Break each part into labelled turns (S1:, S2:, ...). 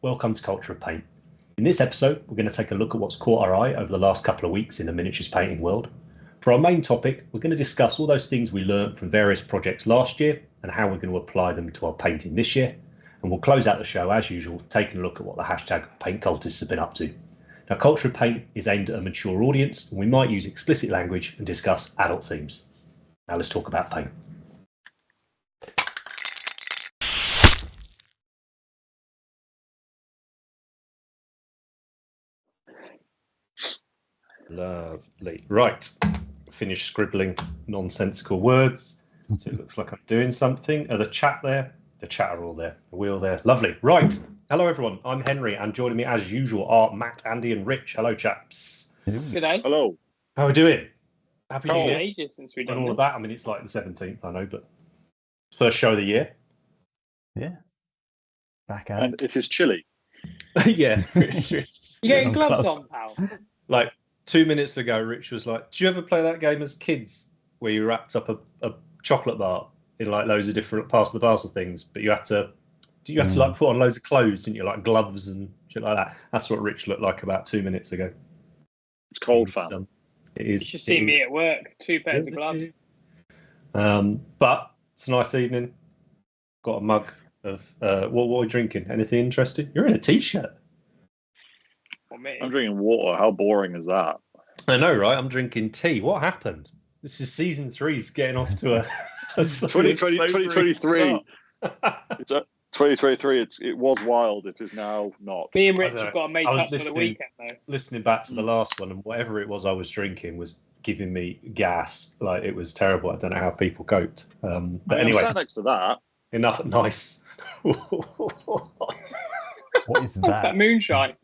S1: welcome to Culture of Paint. In this episode, we're going to take a look at what's caught our eye over the last couple of weeks in the miniatures painting world. For our main topic, we're going to discuss all those things we learned from various projects last year and how we're going to apply them to our painting this year. And we'll close out the show, as usual, taking a look at what the hashtag Paint Cultists have been up to. Now, Culture of Paint is aimed at a mature audience, and we might use explicit language and discuss adult themes. Now let's talk about paint. Lovely. Right. Finished scribbling nonsensical words. So it looks like I'm doing something. The chat there. The chat are all there. The wheel there. Lovely. Right. Hello, everyone. I'm Henry, and joining me as usual are Matt, Andy, and Rich. Hello, chaps.
S2: Good day.
S3: Hello.
S1: How are we doing? Happy New Year.
S2: Ages since we've done
S1: And all of
S2: this.
S1: that. I mean, it's like the 17th, I know, but first show of the year.
S4: Yeah. Back at
S3: And it is chilly.
S1: Yeah.
S2: You're getting gloves
S4: Close.
S2: on, pal.
S1: Like 2 minutes ago, Rich was like, "Did you ever play that game as kids where you wrapped up a chocolate bar in like loads of different parts of the parcel things, but you had to like put on loads of clothes, didn't you, like gloves and shit like that?" That's what Rich looked like about 2 minutes ago.
S3: It's cold,
S1: It's,
S3: fam.
S1: It
S2: You
S1: is.
S2: should see me at work. 2 pairs of gloves.
S1: But it's a nice evening. Got a mug of what are we drinking? Anything interesting? You're in a t-shirt.
S2: For me.
S3: I'm drinking water. How boring is that?
S1: I know, right? I'm drinking tea. What happened? This is season 3's getting off to a
S3: 2023.
S1: start.
S3: It's 2023. It was wild. It is now not.
S2: Me and
S1: I
S2: Rich
S1: don't know.
S2: have got to make
S1: I was
S2: up for the
S1: listening-
S2: weekend, though.
S1: Listening back to the last one, and whatever it was I was drinking was giving me gas. Like, it was terrible. I don't know how people coped. But
S3: I'm
S1: anyway,
S3: sat next to that.
S1: enough. Nice.
S4: What is
S2: What's that
S4: that?
S2: moonshine?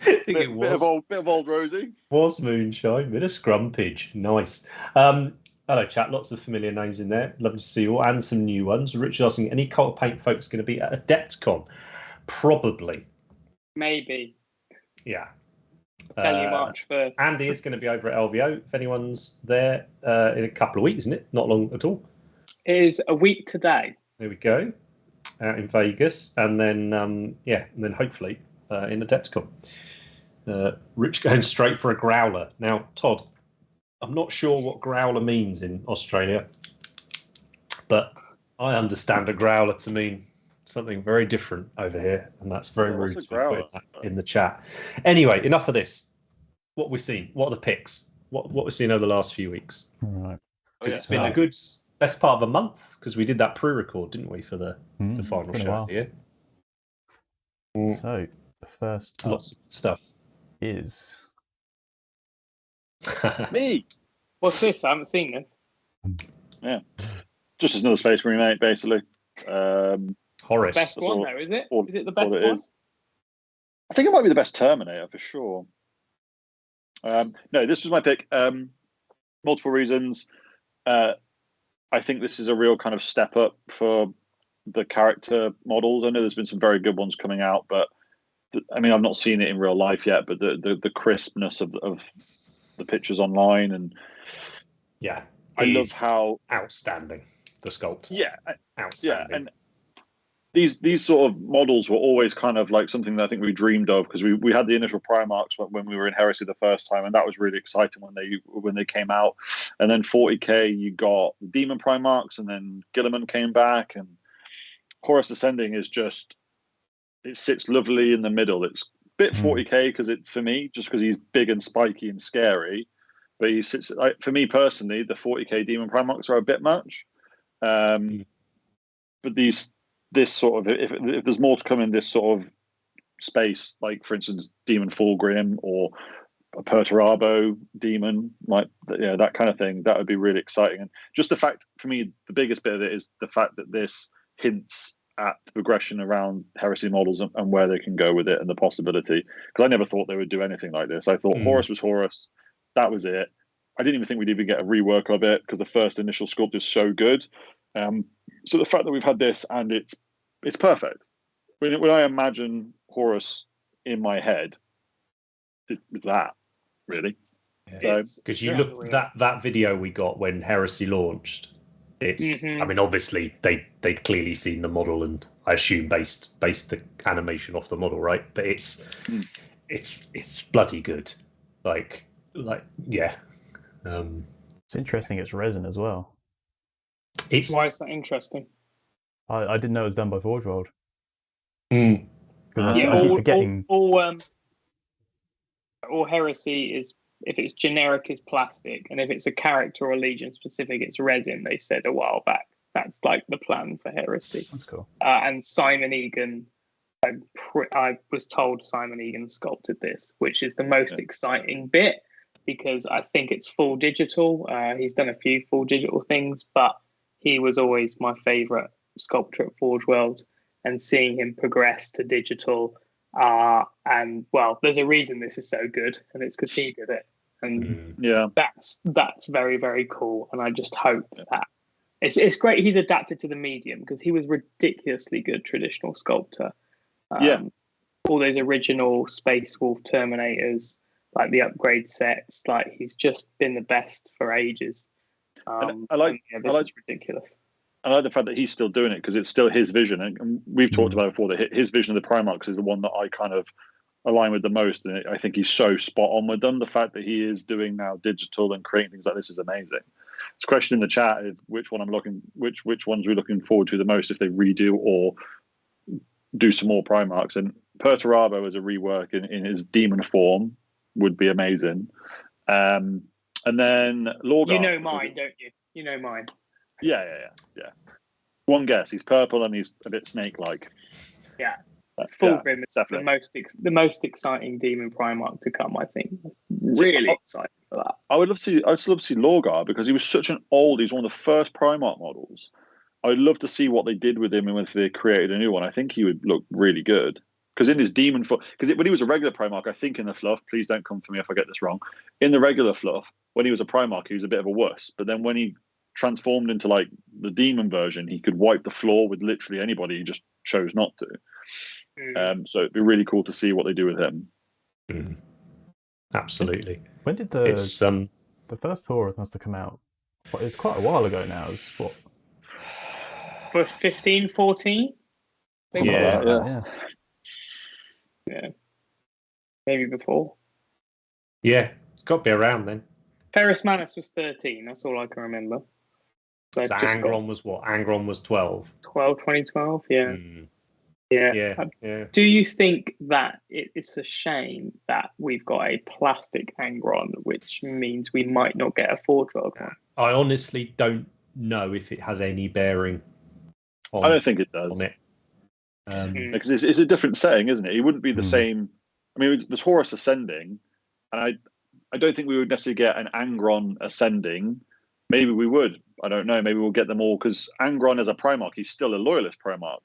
S1: I think
S3: Bit,
S1: it was.
S3: bit of old Rosie.
S1: Was moonshine, bit of scrumpage. Nice. Hello, chat. Lots of familiar names in there. Lovely to see you all, and some new ones. Richard asking, any Cult Paint folks going to be at AdeptCon? Probably.
S2: Maybe.
S1: Yeah.
S2: Tell you March 1st.
S1: Andy is going to be over at LVO. If anyone's there in a couple of weeks, isn't it? Not long at all.
S2: It is a week today.
S1: There we go. Out in Vegas, and then and then hopefully in AdeptCon. Rich going straight for a growler. Now, Todd, I'm not sure what growler means in Australia, but I understand a growler to mean something very different over here, and that's very rude
S3: What's a
S1: to be putting
S3: growler?
S1: that in the chat. Anyway, enough of this. What we've seen, what are the picks? What we've seen over the last few weeks?
S4: Right.
S3: Oh, yeah.
S1: It's been a good best part of a month, because we did that pre-record, didn't we, for the final
S4: been a
S1: show
S4: while.
S1: of the year?
S4: So the first up
S1: Lots of stuff.
S4: is
S3: Me.
S2: What's this? I haven't seen this.
S3: Just another Space Marine 8, basically.
S1: Horace.
S2: Best
S3: That's
S2: one,
S3: all-
S2: though, is it?
S3: all-
S2: Is it the
S3: all
S2: best
S3: it
S2: one?
S3: is. I think it might be the best Terminator for sure. No, this was my pick. Multiple reasons. I think this is a real kind of step up for the character models. I know there's been some very good ones coming out, but I mean, I've not seen it in real life yet. But the crispness of the pictures online, and
S1: Yeah.
S3: I
S1: it
S3: love
S1: is
S3: how
S1: outstanding, the sculpt.
S3: yeah,
S1: Outstanding.
S3: and these sort of models were always kind of like something that I think we dreamed of, because we had the initial Primarchs when we were in Heresy the first time, and that was really exciting when they came out. And then 40k, you got the Demon Primarchs, and then Guilliman came back, and Horus Ascending is just, it sits lovely in the middle. It's a bit 40k because for me, just because he's big and spiky and scary, but he sits like, for me personally, the 40k Demon Primarchs are a bit much. But this sort of, if there's more to come in this sort of space, like for instance Demon Fulgrim or a Perturabo demon, like that kind of thing, that would be really exciting. And just the fact, for me, the biggest bit of it is the fact that this hints at the progression around Heresy models and where they can go with it, and the possibility, because I never thought they would do anything like this. I thought Horus was Horus, that was it. I didn't even think we'd even get a rework of it, because the first initial sculpt is so good. So the fact that we've had this, and it's perfect. When I imagine Horus in my head, it's that, really.
S1: Because you look
S2: unreal.
S1: that video we got when Heresy launched, It's,
S2: Mhm.
S1: I mean, obviously they'd clearly seen the model and I assume based the animation off the model, right? But it's bloody good. Like yeah.
S4: It's interesting. It's resin as well.
S1: It's
S2: Why is that interesting?
S4: I didn't know it was done by Forge World
S1: mm,
S4: because
S2: Yeah,
S4: I keep forgetting.
S2: all heresy is, if it's generic, is plastic, and if it's a character or legion specific, it's resin. They said a while back that's like the plan for heresy.
S4: That's cool.
S2: And Simon Egan, I was told Simon Egan sculpted this, which is the most exciting bit because I think it's full digital. He's done a few full digital things, but he was always my favourite sculptor at Forge World, and seeing him progress to digital. And well, there's a reason this is so good, and it's because he did it. And that's very, very cool. And I just hope that it's great he's adapted to the medium because he was ridiculously good traditional sculptor. All those original Space Wolf Terminators, like the upgrade sets, like he's just been the best for ages. This is ridiculous.
S3: I like the fact that he's still doing it because it's still his vision, and we've talked about it before that his vision of the Primarchs is the one that I kind of align with the most, and I think he's so spot on with them. The fact that he is doing now digital and creating things like this is amazing. It's a question in the chat is which ones we're looking forward to the most if they redo or do some more Primarchs. And Perturabo as a rework in his demon form would be amazing. And then Lorgar.
S2: You know mine, don't you? You know mine.
S3: Yeah. One guess. He's purple and he's a bit snake-like.
S2: Yeah, Fulgrim is the most exciting demon Primarch to come. I think. Really excited for that.
S3: I'd still love to see Lorgar because he was such an old. He's one of the first Primarch models. I'd love to see what they did with him and if they created a new one. I think he would look really good because in his demon form. Because when he was a regular Primarch, I think in the fluff. Please don't come for me if I get this wrong. In the regular fluff, when he was a Primarch, he was a bit of a wuss. But then when he transformed into like the demon version, he could wipe the floor with literally anybody. He just chose not to. So it'd be really cool to see what they do with him.
S1: Absolutely.
S4: When did the first Taurus must have come out? Well, it's quite a while ago now. It's what?
S2: For 15, 14? Maybe
S4: Yeah.
S2: Maybe before.
S1: Yeah, it's got to be around then.
S2: Ferrus Manus was 13. That's all I can remember.
S1: So Angron was what? Angron was 12.
S2: 2012, yeah.
S1: Yeah.
S2: Do you think that it's a shame that we've got a plastic Angron, which means we might not get a Forge World one?
S1: I honestly don't know if it has any bearing on
S3: I don't think it does.
S1: On it.
S3: Because it's a different setting, isn't it? It wouldn't be the same. I mean, there's Horus Ascending, and I don't think we would necessarily get an Angron Ascending. Maybe we would. I don't know. Maybe we'll get them all because Angron as a Primarch, he's still a Loyalist Primarch.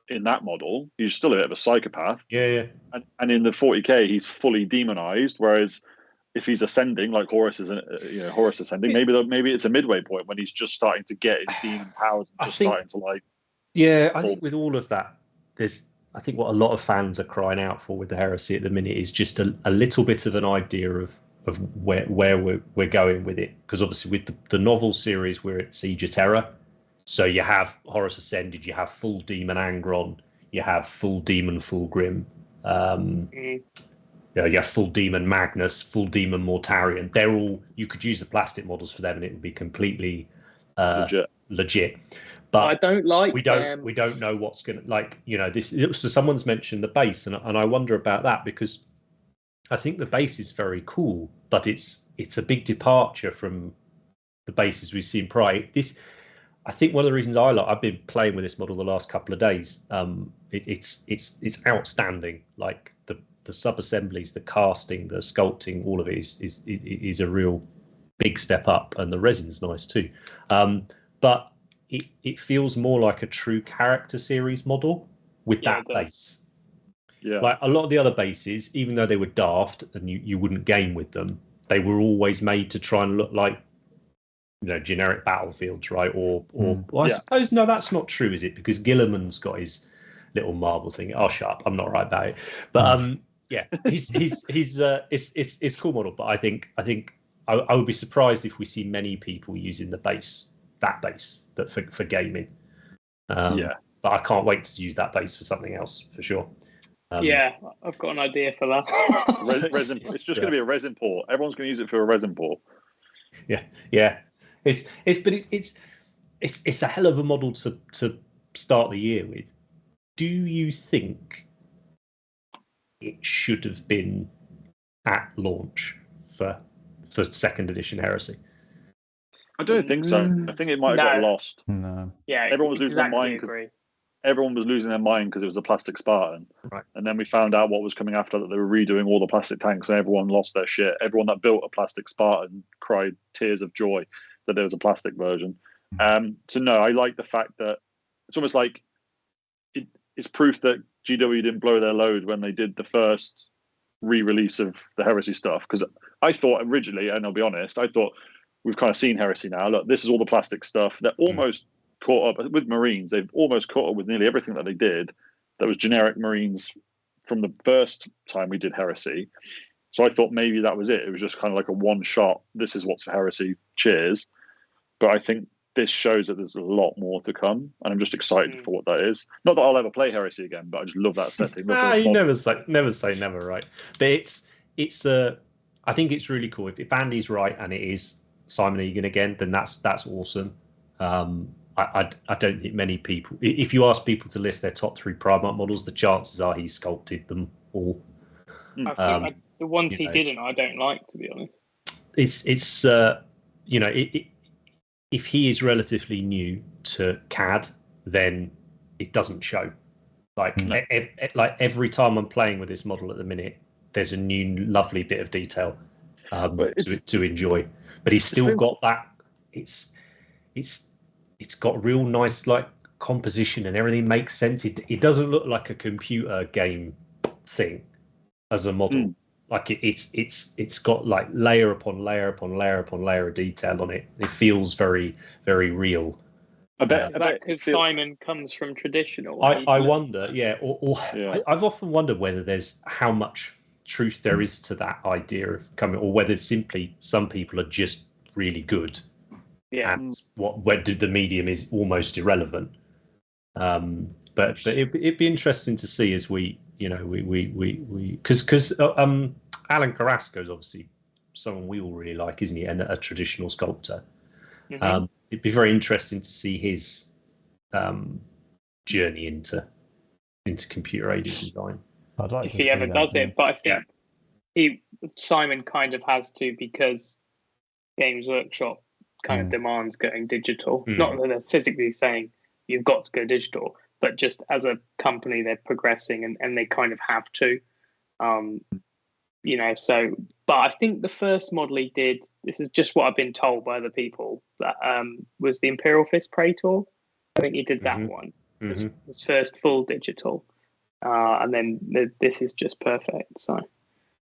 S3: In that model, he's still a bit of a psychopath.
S1: Yeah.
S3: And in the 40k, he's fully demonized. Whereas if he's ascending, like Horus is, Horus Ascending, maybe it's a midway point when he's just starting to get his demon powers and starting to like.
S1: Yeah, I think with all of that, I think what a lot of fans are crying out for with the Heresy at the minute is just a little bit of an idea of where we're going with it. Because obviously with the novel series, we're at Siege of Terror. So you have Horus Ascended, you have full Demon Angron, you have full Demon Fulgrim, you have full Demon Magnus, full Demon Mortarion. They're all, you could use the plastic models for them and it would be completely legit. But
S2: I don't like
S1: we don't know what's going to this. So someone's mentioned the base, and I wonder about that because I think the base is very cool, but it's a big departure from the bases we've seen prior. I think one of the reasons I've been playing with this model the last couple of days. It's outstanding. Like the sub assemblies, the casting, the sculpting, all of it is a real big step up, and the resin's nice too. But it feels more like a true character series model with that base.
S3: Yeah.
S1: Like a lot of the other bases, even though they were daft and you wouldn't game with them, they were always made to try and look like generic battlefields, right? Or I suppose no, that's not true, is it? Because Gilliman's got his little marble thing. Oh, shut up! I'm not right about it. But it's cool model. But I think I would be surprised if we see many people using the base that base that for gaming.
S3: Yeah.
S1: But I can't wait to use that base for something else for sure.
S2: Yeah, I've got an idea for that.
S3: Resin, it's just going to be a resin port. Everyone's going to use it for a resin port.
S1: Yeah. It's a hell of a model to start the year with. Do you think it should have been at launch for second edition Heresy?
S3: I don't think so. I think it might have got lost.
S4: No.
S2: Yeah,
S3: Everyone was losing their mind
S2: agree.
S3: Everyone was losing their mind because it was a plastic Spartan.
S1: Right.
S3: And then we found out what was coming after that. They were redoing all the plastic tanks and everyone lost their shit. Everyone that built a plastic Spartan cried tears of joy that there was a plastic version. So no, I like the fact that it's almost like it's proof that GW didn't blow their load when they did the first re-release of the Heresy stuff. Because I thought originally, and I'll be honest, I thought we've kind of seen Heresy now. Look, this is all the plastic stuff. They're almost caught up with Marines. They've almost caught up with nearly everything that they did that was generic Marines from the first time we did Heresy. So I thought maybe that was it. It was just kind of like a one shot. This is what's for Heresy. Cheers. But I think this shows that there's a lot more to come, and I'm just excited for what that is. Not that I'll ever play Heresy again, but I just love that setting.
S1: You never say never, right? But it's I think it's really cool. If Andy's right and it is Simon Egan again, then that's awesome. I don't think many people, if you ask people to list their top 3 Primarch models, the chances are he sculpted them all.
S2: I think the ones he didn't, I don't like, to be honest.
S1: It's if he is relatively new to CAD, then it doesn't show. Like every time I'm playing with this model at the minute, there's a new lovely bit of detail to enjoy. But he's still got that. It's got real nice like composition and everything makes sense. It doesn't look like a computer game thing as a model. Like it's got like layer upon layer upon layer upon layer of detail on it. It feels very, very real.
S2: I bet because Simon comes from traditional.
S1: I wonder, I've often wondered whether there's how much truth there is to that idea of coming, or whether simply some people are just really good. Yeah, and where the medium is almost irrelevant. But it'd be interesting to see as we because Alan Carrasco is obviously someone we all really like, isn't he? And a traditional sculptor. Mm-hmm. It'd be very interesting to see his journey into computer aided design.
S4: I'd like
S2: if
S4: to
S2: he
S4: see
S2: ever
S4: that,
S2: does it, but I think Simon kind of has to, because Games Workshop kind of demands going digital. Not that they're physically saying you've got to go digital, but just as a company they're progressing and they kind of have to. So but I think the first model he did, this is just what I've been told by other people, that was the Imperial Fist Praetor. I think he did that one. His first full digital. And then this is just perfect. So,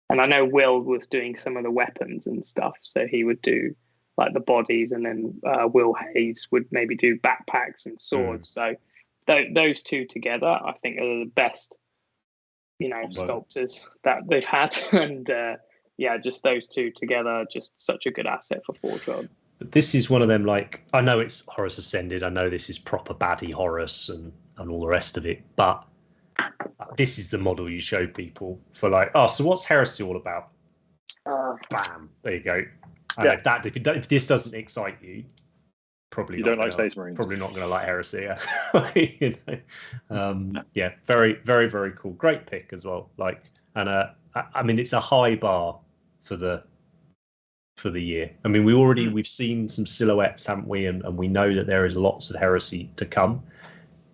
S2: and I know Will was doing some of the weapons and stuff, so he would do like the bodies, and then Will Hayes would maybe do backpacks and swords. So those two together, I think, are the best, sculptors that they've had. And just those two together, just such a good asset for Forge World.
S1: But this is one of them, like, I know it's Horus Ascended, I know this is proper baddie Horus and all the rest of it, but this is the model you show people for, like, so what's Heresy all about? Bam, there you go. And if this doesn't excite you, probably
S3: you don't like Space Marines.
S1: Probably not going to like Heresy. Very, very, very cool. Great pick as well. Like, and I mean, it's a high bar for the year. I mean, we've seen some silhouettes, haven't we? And we know that there is lots of Heresy to come.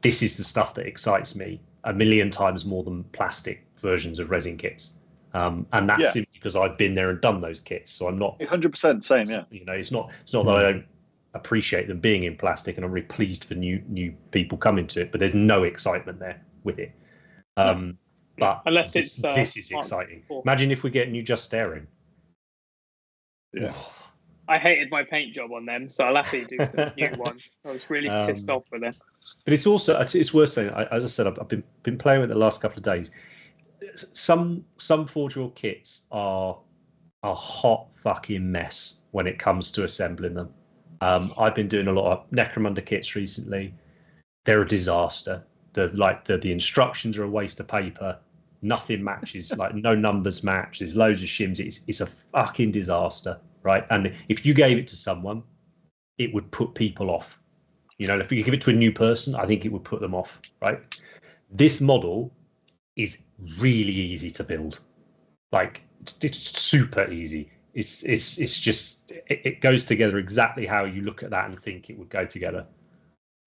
S1: This is the stuff that excites me a million times more than plastic versions of resin kits. And that's simply because I've been there and done those kits. So I'm not
S3: 100% same. Yeah,
S1: it's not that I don't appreciate them being in plastic, and I'm really pleased for new people coming to it. But there's no excitement there with it. But
S2: unless
S1: this is exciting. Imagine if we get new Justarian.
S3: Yeah.
S2: I hated my paint job on them, so I'll happily do some new ones. I was really pissed off with them.
S1: But it's worth saying, as I said, I've been playing with it the last couple of days. Some Forge World kits are a hot fucking mess when it comes to assembling them. I've been doing a lot of Necromunda kits recently. They're a disaster. The instructions are a waste of paper. Nothing matches, like no numbers match. There's loads of shims. It's a fucking disaster, right? And if you gave it to someone, it would put people off. You know, if you give it to a new person, I think it would put them off, right? This model is really easy to build. Like, it's super easy. It's just it goes together exactly how you look at that and think it would go together.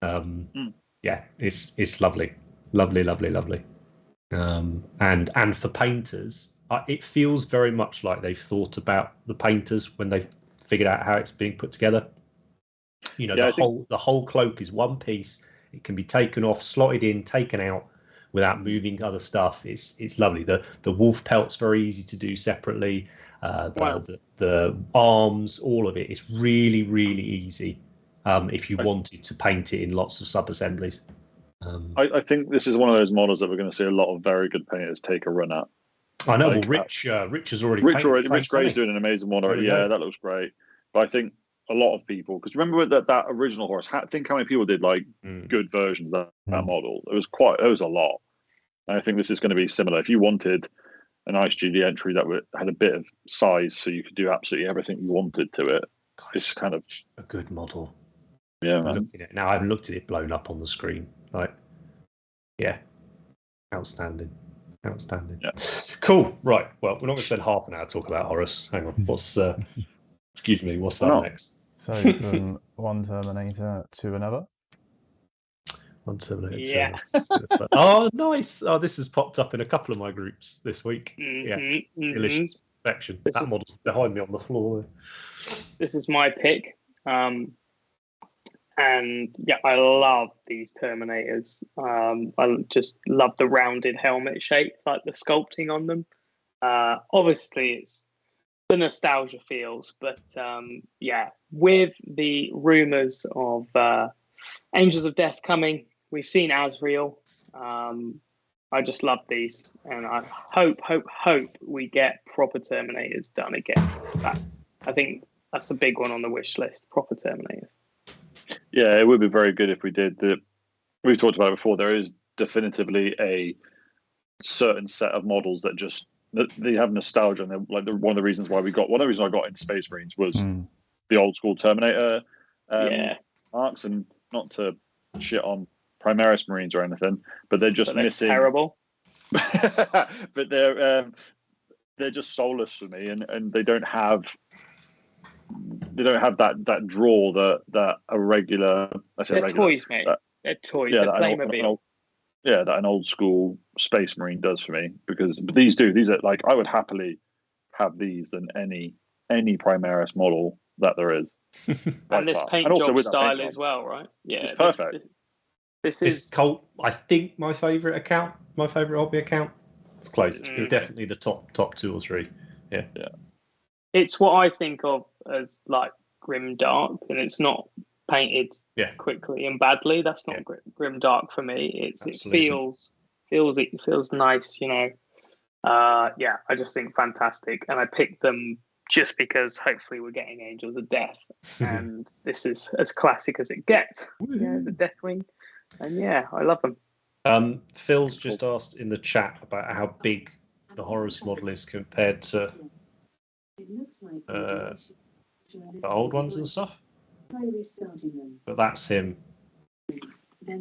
S1: Yeah, it's lovely. And for painters, it feels very much like they've thought about the painters when they've figured out how it's being put together. You know, the whole cloak is one piece. It can be taken off, slotted in, taken out without moving other stuff. It's lovely. The wolf pelt's very easy to do separately. The arms, all of it. It's really, really easy if you wanted to paint it in lots of sub-assemblies.
S3: I think this is one of those models that we're going to see a lot of very good painters take a run at.
S1: I know. Like, well, Rich has already painted.
S3: Rich Gray's doing an amazing one already. Yeah, that looks great. But I think a lot of people, because remember that original horse, think how many people did like good versions of that model. There was a lot. And I think this is going to be similar. If you wanted an IceGD entry that had a bit of size, so you could do absolutely everything you wanted to it, it's kind of
S1: a good model.
S3: Yeah, man.
S1: Now I haven't looked at it blown up on the screen. Like, yeah, outstanding. Yeah. Cool. Right. Well, we're not going to spend half an hour talking about Horus. Hang on. What's what's up next?
S4: So from one Terminator to another.
S1: One Terminator.
S2: Yeah.
S1: Oh, nice. Oh, this has popped up in a couple of my groups this week. Delicious perfection. That model's behind me on the floor.
S2: This is my pick. And yeah, I love these Terminators. I just love the rounded helmet shape, like the sculpting on them. Obviously, it's the nostalgia feels, but yeah, with the rumors of Angels of Death coming, we've seen Azrael. I just love these, and I hope we get proper Terminators done again. I think that's a big one on the wish list, proper Terminators.
S3: Yeah, it would be very good if we did. We've talked about it before. There is definitively a certain set of models that they have nostalgia, and like one of the reasons I got into Space Marines was the old school Terminator arcs, and not to shit on Primaris Marines or anything, but they're just missing.
S2: Terrible.
S3: But they're just soulless for me, and they don't have that draw that a regular.
S2: They're toys, mate. They're toys. They're Playmobil.
S3: That an old school Space Marine does for me, but these are like, I would happily have these than any Primaris model that there is.
S2: And this paint job style as well, right? Yeah,
S3: it's perfect.
S2: This is
S1: Colt. I think my favourite hobby account. It's close. It's definitely the top 2 or 3. Yeah.
S2: It's what I think of as like grim dark, and it's not painted quickly and badly. That's not grim dark for me. It feels nice, you know. I just think fantastic, and I picked them just because hopefully we're getting Angels of Death, and this is as classic as it gets. Yeah, the Deathwing, and I love them.
S1: Phil's just asked in the chat about how big the Horus model is compared to the old ones and stuff. But that's him.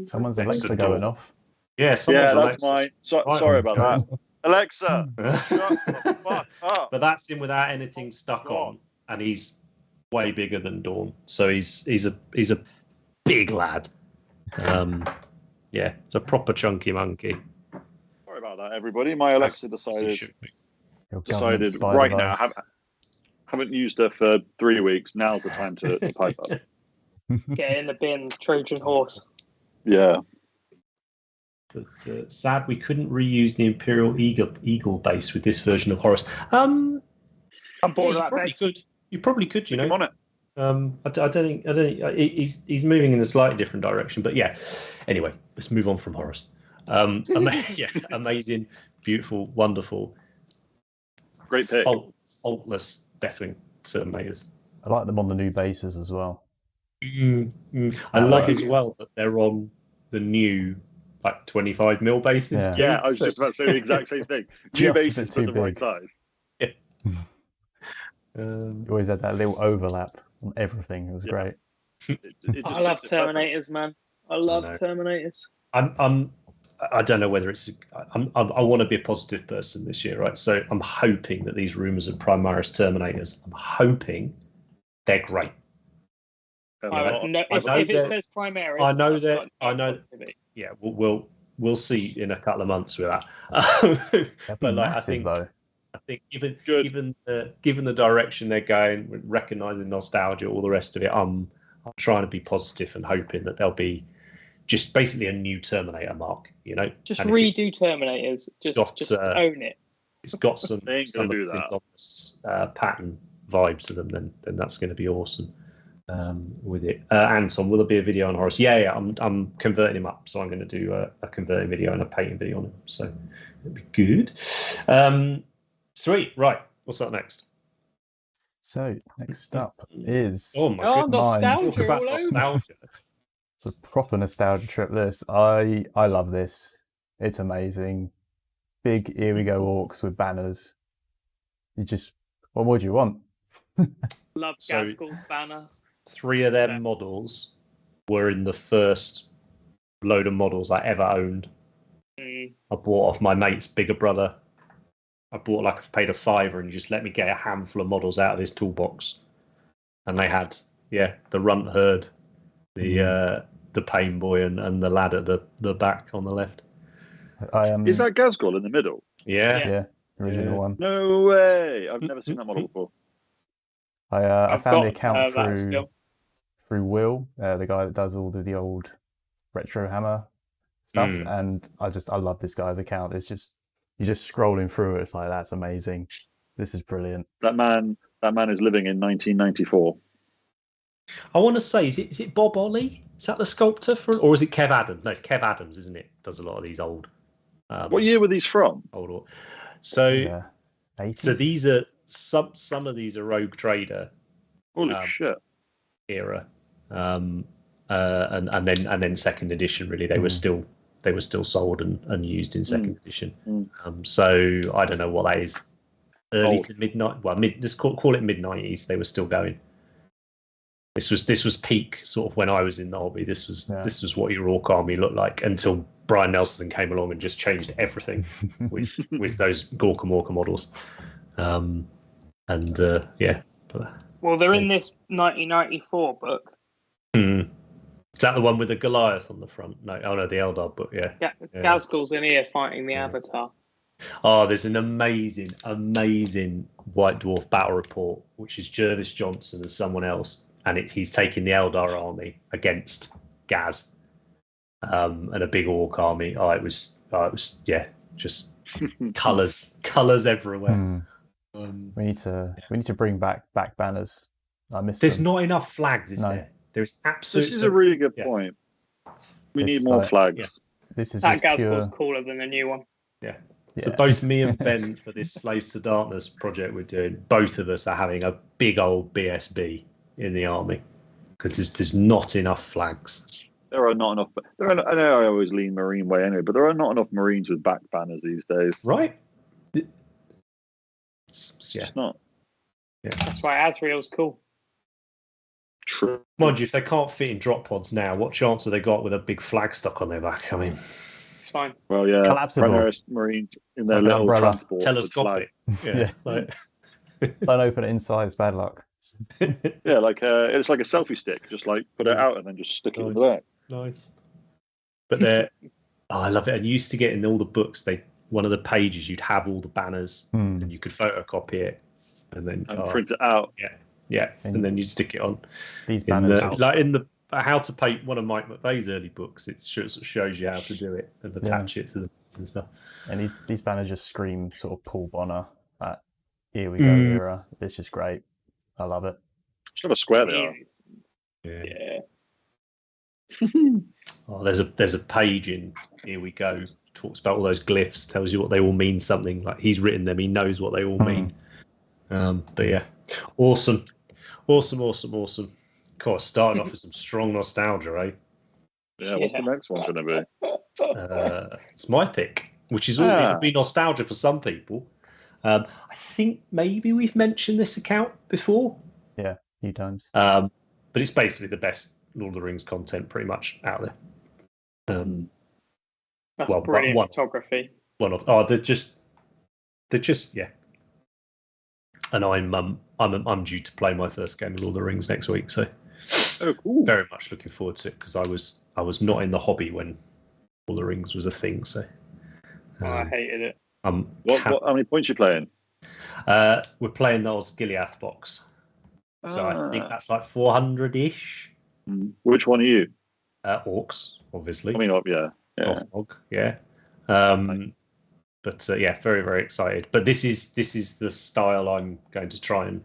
S4: Someone's Alexa going off.
S1: Yeah,
S3: that's mine. Sorry about that. Alexa, shut the fuck up.
S1: But that's him without anything stuck on, and he's way bigger than Dawn. So he's a big lad. It's a proper chunky monkey.
S3: Sorry about that, everybody. My Alexa decided right now. Haven't used her for 3 weeks. Now's the time to pipe up.
S2: Get in the bin, Trojan horse.
S3: Yeah.
S1: But sad we couldn't reuse the Imperial Eagle base with this version of Horus.
S2: I'm bored of that
S1: probably
S2: base.
S1: could. You probably could, you know.
S3: On it.
S1: I don't think he's moving in a slightly different direction, but yeah. Anyway, let's move on from Horus. Amazing, beautiful, wonderful,
S3: great pick.
S1: Faultless Deathwing Terminators.
S4: I like them on the new bases as well.
S1: I love as well that they're on the new like 25mm basis.
S4: Yeah.
S1: Too,
S3: Yeah, I was
S1: so-
S3: just about to say the exact same thing. New
S4: Just a
S3: bases,
S4: bit
S3: but
S4: too
S3: the right
S4: big.
S3: size.
S4: You always had that little overlap on everything. It was great.
S3: It
S2: I
S3: just
S2: love
S3: fits it perfectly.
S2: Terminators, man. I love
S1: know.
S2: Terminators.
S1: I don't know whether it's. I want to be a positive person this year, right? So I'm hoping that these rumors of Primaris Terminators, I'm hoping they're great.
S2: If it says Primaris,
S1: I know
S2: I've
S1: that.
S2: got
S1: I know.
S2: positivity.
S1: Yeah, we'll see in a couple of months with that.
S4: That'd be
S1: But like,
S4: massive, though.
S1: I think given the direction they're going, recognizing nostalgia, all the rest of it, I'm trying to be positive and hoping that there'll be just basically a new Terminator mark, you know.
S2: Just
S1: And
S2: redo Terminators. Just own it.
S1: It's got some
S3: They ain't gonna
S1: of
S3: do
S1: the
S3: that.
S1: synonymous, pattern vibes to them. Then that's going to be awesome. With it, Anton, will there be a video on Horace? Yeah. I'm converting him up, so I'm going to do a converting video and a painting video on him. So it'll be good. Sweet. Right. What's up next?
S4: So next up is
S1: Oh my
S2: Oh,
S1: goodness!
S2: nostalgia
S1: Talk about
S2: all over.
S1: nostalgia.
S4: it's a proper nostalgia trip. This I love this. It's amazing. Big here we go orcs with banners. What more do you want?
S2: Love
S1: So-
S2: Gaskell's banner.
S1: 3 of them models were in the first load of models I ever owned.
S2: Mm.
S1: I bought off my mate's bigger brother. I paid a £5 and he just let me get a handful of models out of his toolbox. And they had, the runt herd, the pain boy and the lad at the back on the left.
S3: Is that Gazgol in the middle?
S1: Yeah.
S4: Original one.
S3: No way! I've never seen that model before.
S4: I found the account
S2: that still.
S4: through Will, the guy that does all the old retro hammer stuff, and I love this guy's account. It's just you're just scrolling through it. It's like that's amazing. This is brilliant.
S3: That man is living in 1994.
S1: I want to say, is it Bob Ollie? Is that the sculptor or is it Kev Adams? No, it's Kev Adams, isn't it? Does a lot of these old.
S3: What year were these from?
S1: Old. So
S4: 80s?
S1: So these are some of these are Rogue Trader.
S3: Holy shit!
S1: Era, and then second edition. Really, they were still sold and used in second edition. So I don't know what that is. Early to midnight. Well, let's call it mid-90s. They were still going. This was peak sort of when I was in the hobby. This was what your Orc army looked like until Brian Nelson came along and just changed everything with those Gorka Morka models.
S2: Well, they're in this 1994 book.
S1: Is that the one with the Goliath on the front? No, the Eldar book. Yeah.
S2: Gazgul's in here fighting the Avatar.
S1: Oh, there's an amazing White Dwarf battle report, which is Jervis Johnson and someone else, and he's taking the Eldar army against Gaz, and a big Orc army. It was just colours everywhere.
S4: We need to bring back banners. I miss
S1: There's
S4: them.
S1: not enough flags, is there? There's absolutely.
S3: This is a really good point. We need more flags.
S4: Yeah. This is
S2: That
S4: just
S2: Gazgul's
S4: pure.
S2: cooler than the new one.
S1: Yeah. So both me and Ben for this Slaves to Darkness project we're doing, both of us are having a big old BSB in the army because there's not enough flags.
S3: There are not enough. I know I always lean Marine way anyway, but there are not enough Marines with back banners these days.
S1: Right?
S3: It's not.
S2: Yeah. That's why Azrael's cool.
S3: True.
S1: Mind you, if they can't fit in drop pods now, what chance have they got with a big flag stuck on their back? I mean,
S2: it's fine.
S3: Well, yeah,
S4: it's collapsible.
S3: Primaris Marines in their
S4: like
S3: little
S4: umbrella.
S3: transport.
S1: Telescopic.
S4: Don't open it inside. It's bad luck.
S3: Yeah, it's like a selfie stick. Just like put it out and then just stick it in the back.
S1: Nice. But I love it. And you used to get in all the books. One of the pages you'd have all the banners, and you could photocopy it, and then
S3: print it out.
S1: Yeah, and then you stick it on.
S4: These banners,
S1: like in the How to Paint, one of Mike McVeigh's early books. It shows you how to do it and attach it to the and stuff.
S4: And these banners just scream sort of Paul Bonner. That here we go era. It's just great. I love it.
S3: Just have a square there.
S2: Yeah.
S1: There's a page in Here We Go. Talks about all those glyphs, tells you what they all mean. Something like he's written them. He knows what they all mean. But yeah, awesome. course, starting off with some strong nostalgia, eh?
S3: Yeah, what's the next one going to be?
S1: It's my pick, which is it'll be nostalgia for some people. I think maybe we've mentioned this account before.
S4: Yeah, a few times.
S1: But it's basically the best Lord of the Rings content pretty much out there.
S2: That's brilliant photography.
S1: They're just yeah. And I'm due to play my first game of Lord of the Rings next week, so
S3: cool.
S1: Very much looking forward to it because I was not in the hobby when Lord of the Rings was a thing. So
S2: I hated it.
S3: How many points are you playing?
S1: We're playing those Gileath box, so I think that's like 400-ish.
S3: Which one are you?
S1: Orcs, obviously.
S3: I mean, yeah.
S1: Yeah. But yeah, very, very excited. But this is the style I'm going to try and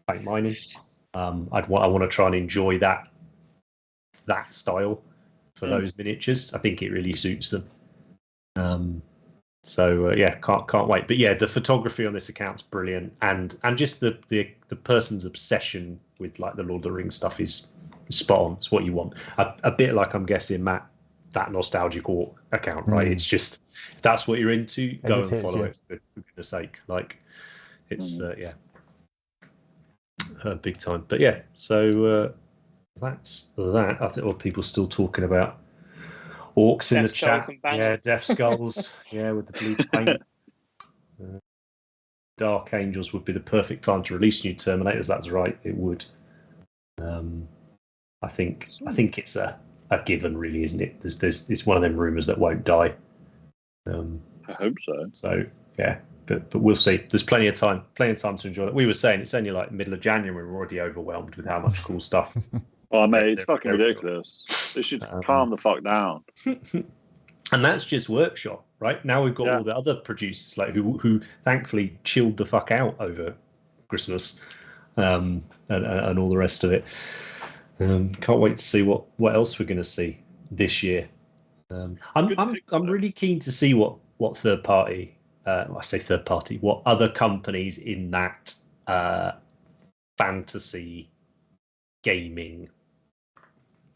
S1: paint mine in. I want to try and enjoy that style for those miniatures. I think it really suits them. So yeah, can't wait. But yeah, the photography on this account's brilliant, and just the person's obsession with like the Lord of the Rings stuff is spot on. It's what you want. A bit like I'm guessing Matt, that nostalgic orc account, right? It's just if that's what you're into, go and follow it for goodness sake. Like it's big time. But yeah, so that's that. I think people still talking about orcs in the chat. Yeah, Death Skulls. Yeah, with the blue paint. Dark Angels would be the perfect time to release new Terminators. That's right, it would. I think it's a given, really, isn't it? There's it's one of them rumours that won't die.
S3: I hope so.
S1: So yeah, but we'll see. There's plenty of time to enjoy it. We were saying it's only like middle of January. We're already overwhelmed with how much cool stuff.
S3: Oh mate, it's fucking ridiculous. They should calm the fuck down.
S1: And that's just workshop, right? Now we've got all the other producers like who thankfully chilled the fuck out over Christmas, and all the rest of it. Can't wait to see what else we're going to see this year. I'm really keen to see what third party. I say third party. What other companies in that fantasy gaming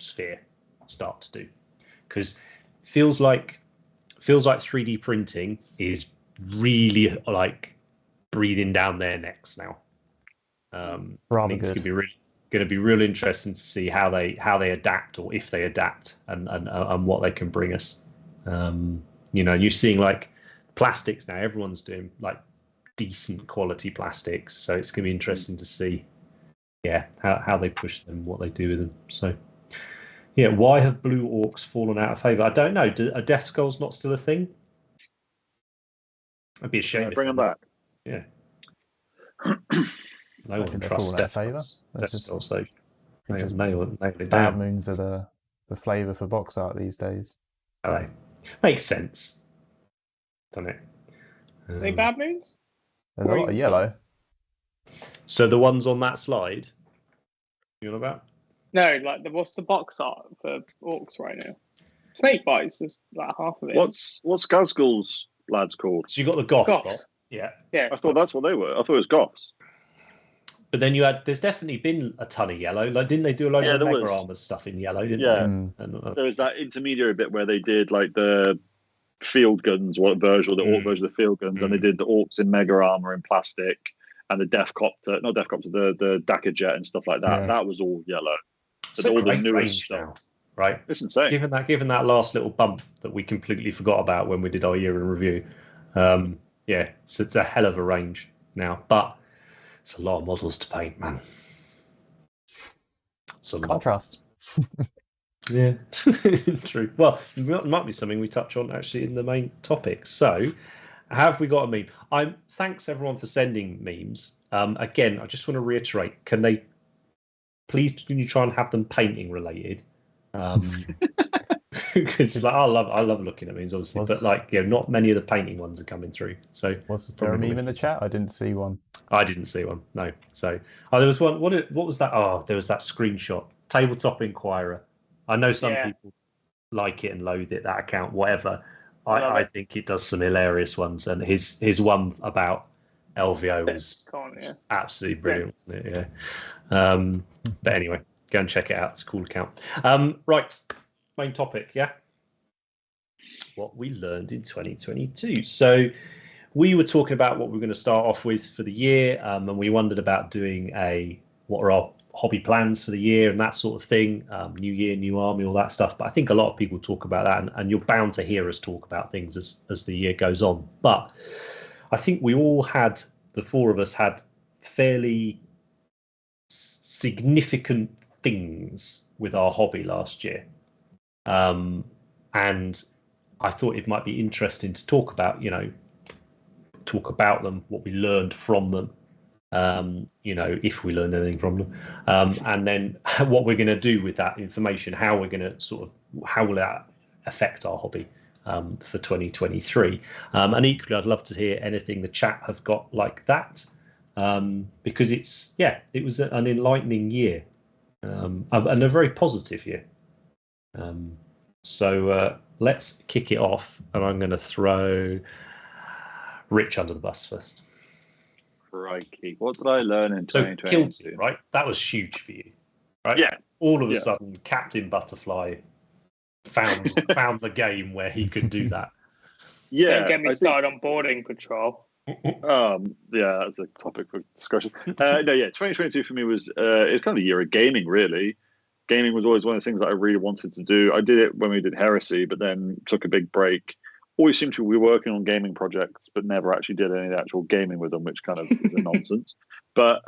S1: sphere start to do, because feels like 3D printing is really like breathing down their necks now. I think it's going to be real interesting to see how they adapt, or if they adapt, and what they can bring us. You're seeing like plastics now. Everyone's doing like decent quality plastics, so it's going to be interesting to see, how they push them, what they do with them. So. Yeah, why have blue orcs fallen out of favour? I don't know. Are Death Skulls not still a thing? I'd be ashamed.
S3: Bring them back.
S1: Yeah. No one trusts Death Skulls. Death Skulls, though. Nail it down.
S4: Bad moons are the flavour for box art these days.
S1: Oh, makes sense, doesn't it?
S2: Are they bad moons?
S4: There's a lot of yellow.
S1: So the ones on that slide, you know about?
S2: No, like what's the box art for orcs right now? Snake bites is like half of it.
S3: What's Gazgul's lads called?
S1: So you got the Goths.
S2: Goths.
S1: Yeah.
S3: I thought that's what they were. I thought it was Goths.
S1: But then there's definitely been a ton of yellow. Like, didn't they do a lot of Mega Armor stuff in yellow? Didn't they? And,
S3: there was that intermediary bit where they did like the field guns, the orc version of the field guns, and they did the orcs in Mega Armor in plastic, and the the Dakar jet and stuff like that. That was all yellow.
S1: It's all the newest stuff now, right?
S3: It's insane.
S1: Given that last little bump that we completely forgot about when we did our year in review, it's a hell of a range now, but it's a lot of models to paint, man.
S4: Contrast.
S1: Yeah, true. Well, it might be something we touch on actually in the main topic. So, have we got a meme? Thanks everyone for sending memes. Again, I just want to reiterate: please can you try and have them painting related? Because I love looking at memes, obviously, but not many of the painting ones are coming through. So
S4: was there a meme in the chat? I didn't see one.
S1: I didn't see one. No. So there was one. What was that? Oh, there was that screenshot. Tabletop Inquirer. I know some people like it and loathe it. That account, whatever. I think it does some hilarious ones, and his one about LVO was absolutely brilliant, wasn't it? Yeah. But anyway, Go and check it out. It's a cool account. Right, main topic, yeah? What we learned in 2022. So we were talking about what we're going to start off with for the year, and we wondered about doing what are our hobby plans for the year and that sort of thing. New year, new army, all that stuff. But I think a lot of people talk about that, and you're bound to hear us talk about things as the year goes on. But I think we all had, the four of us had fairly significant things with our hobby last year. And I thought it might be interesting to talk about them, what we learned from them, if we learned anything from them, and then what we're going to do with that information, how we're going to how will that affect our hobby for 2023. And equally, I'd love to hear anything the chat have got like that, because it was an enlightening year, and a very positive year. So let's kick it off, and I'm going to throw Rich under the bus first.
S3: Crikey, what did I learn in 2022?
S1: So Kilty, right? That was huge for you, right?
S3: Yeah.
S1: All of a sudden, Captain Butterfly found the game where he could do that.
S2: Yeah. Don't get me started on boarding patrol.
S3: Yeah, that's a topic for discussion. 2022 for me was it's kind of a year of gaming, really. Gaming was always one of the things that I really wanted to do. I did it when we did Heresy, but then took a big break. Always seemed to be working on gaming projects, but never actually did any of the actual gaming with them, which kind of is a nonsense. But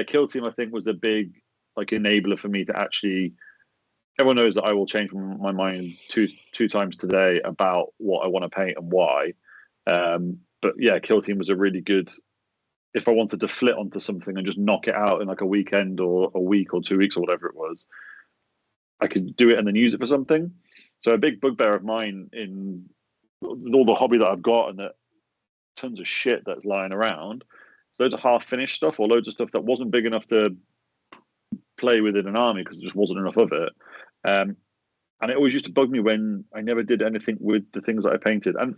S3: Kill Team, I think, was the big enabler for me to actually. Everyone knows that I will change my mind two times today about what I want to paint and why. But yeah, Kill Team was a really good. If I wanted to flit onto something and just knock it out in a weekend or a week or 2 weeks or whatever it was, I could do it and then use it for something. So a big bugbear of mine in all the hobby that I've got, and that tons of shit that's lying around, loads of half-finished stuff or loads of stuff that wasn't big enough to play with in an army because there just wasn't enough of it. And it always used to bug me when I never did anything with the things that I painted. And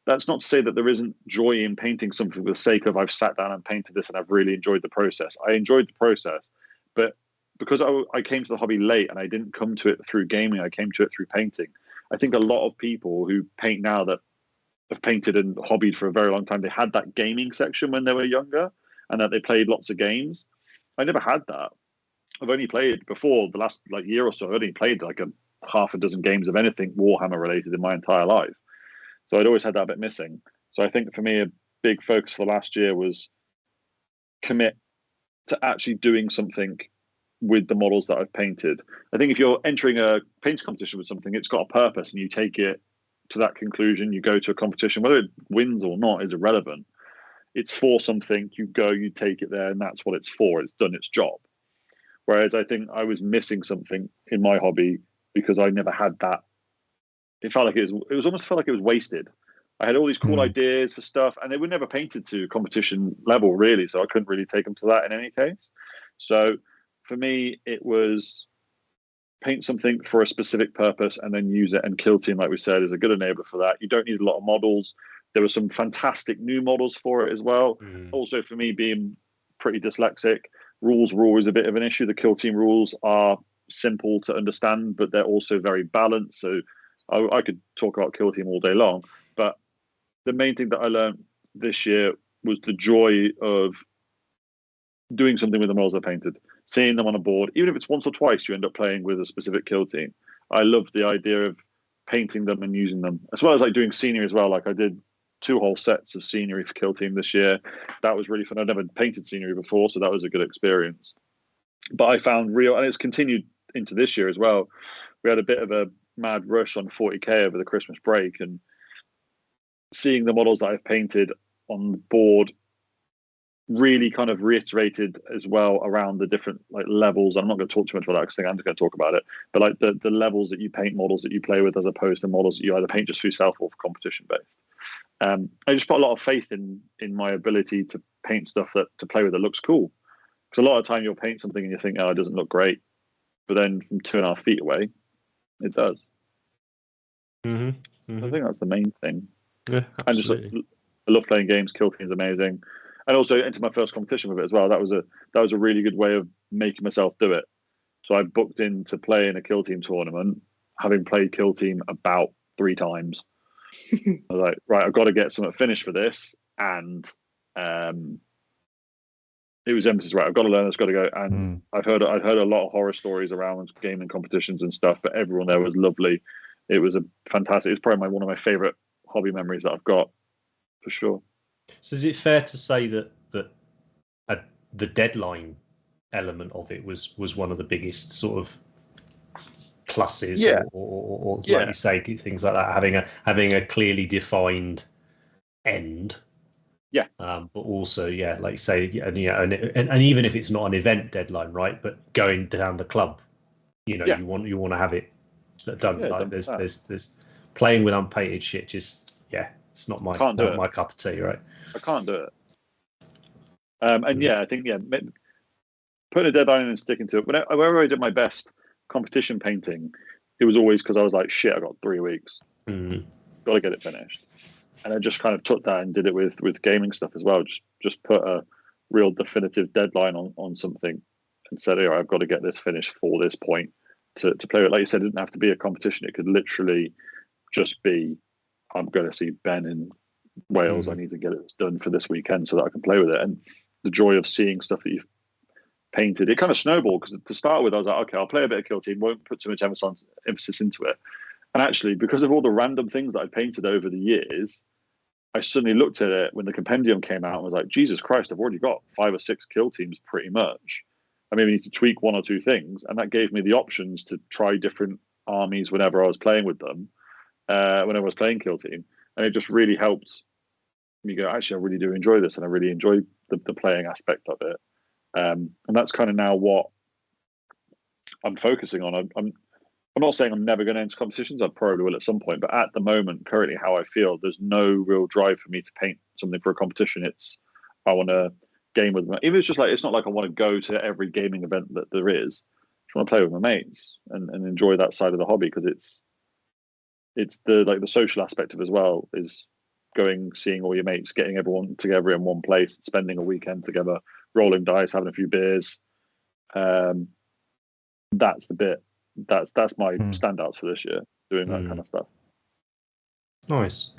S3: that's not to say that there isn't joy in painting something for the sake of I've sat down and painted this and I've really enjoyed the process. I enjoyed the process, but because I came to the hobby late and I didn't come to it through gaming, I came to it through painting. I think a lot of people who paint now that have painted and hobbied for a very long time, they had that gaming section when they were younger and that they played lots of games. I never had that. I've only played before the last year or so. I only played a half a dozen games of anything Warhammer related in my entire life. So I'd always had that bit missing. So I think for me, a big focus for last year was commit to actually doing something with the models that I've painted. I think if you're entering a painting competition with something, it's got a purpose and you take it to that conclusion. You go to a competition, whether it wins or not is irrelevant. It's for something, you go, you take it there, and that's what it's for. It's done its job. Whereas I think I was missing something in my hobby because I never had that. It felt like it almost felt like it was wasted. I had all these cool ideas for stuff, and they were never painted to competition level, really. So I couldn't really take them to that in any case. So for me, it was paint something for a specific purpose and then use it. And Kill Team, like we said, is a good enabler for that. You don't need a lot of models. There were some fantastic new models for it as well. Also, for me, being pretty dyslexic, rules were always a bit of an issue. The Kill Team rules are simple to understand, but they're also very balanced. So I could talk about Kill Team all day long. But the main thing that I learned this year was the joy of doing something with the models I painted, seeing them on a board. Even if it's once or twice you end up playing with a specific Kill Team. I love the idea of painting them and using them, as well as doing scenery as well. I did 2 whole sets of scenery for Kill Team this year. That was really fun. I'd never painted scenery before, so that was a good experience. But I found and it's continued into this year as well. We had a bit of a mad rush on 40k over the Christmas break, and seeing the models that I've painted on the board really kind of reiterated as well around the different levels. I'm not going to talk too much about that because I think I'm just going to talk about it. But the levels that you paint models that you play with, as opposed to models that you either paint just for yourself or for competition based. I just put a lot of faith in my ability to paint stuff to play with that looks cool. Because a lot of time you'll paint something and you think, oh, it doesn't look great, but then from 2.5 feet away, it does. I think that's the main thing.
S1: Yeah, absolutely.
S3: I love playing games. Kill Team is amazing, and also into my first competition with it as well. That was a really good way of making myself do it. So I booked in to play in a kill team tournament, having played kill team about 3 times. I was like, right, I've got to get something finished for this, and it was emphasis, right? I've got to learn. It's got to go. And I'd heard a lot of horror stories around gaming competitions and stuff, but everyone there was lovely. It was a fantastic. It's probably one of my favorite hobby memories that I've got, for sure.
S1: So is it fair to say that the deadline element of it was one of the biggest sort of pluses, or like you say, things like that, having a clearly defined end.
S3: Yeah.
S1: But also, like you say, and even if it's not an event deadline, right? But going down the club, you want to have it done.
S3: Yeah,
S1: like there's playing with unpainted shit. Just it's not my cup of tea, right?
S3: I can't do it. I think putting a deadline and sticking to it. Whenever I did my best competition painting, it was always because I was like, shit, I got 3 weeks, got to get it finished. And I just kind of took that and did it with gaming stuff as well. Just put a real definitive deadline on something and said, "Here, I've got to get this finished for this point to play with." Like you said, it didn't have to be a competition. It could literally just be, I'm going to see Ben in Wales. I need to get it done for this weekend so that I can play with it. And the joy of seeing stuff that you've painted, it kind of snowballed, because to start with, I was like, okay, I'll play a bit of Kill Team, won't put too much emphasis into it. And actually, because of all the random things that I painted over the years, I suddenly looked at it when the compendium came out and was like, Jesus Christ, I've already got 5 or 6 kill teams pretty much. I maybe need to tweak 1 or 2 things. And that gave me the options to try different armies whenever I was playing with them, whenever I was playing kill team. And it just really helped me go, actually, I really do enjoy this, and I really enjoy the playing aspect of it. And that's kind of now what I'm focusing on. I'm not saying I'm never going to enter competitions. I probably will at some point. But at the moment, currently, how I feel, there's no real drive for me to paint something for a competition. It's, I want to game with them. Even it's just like, it's not like I want to go to every gaming event that there is. I just want to play with my mates and enjoy that side of the hobby, because it's the social aspect of it as well, is going, seeing all your mates, getting everyone together in one place, spending a weekend together, rolling dice, having a few beers. That's the bit. That's my standouts for this year, doing that kind of stuff.
S1: Nice.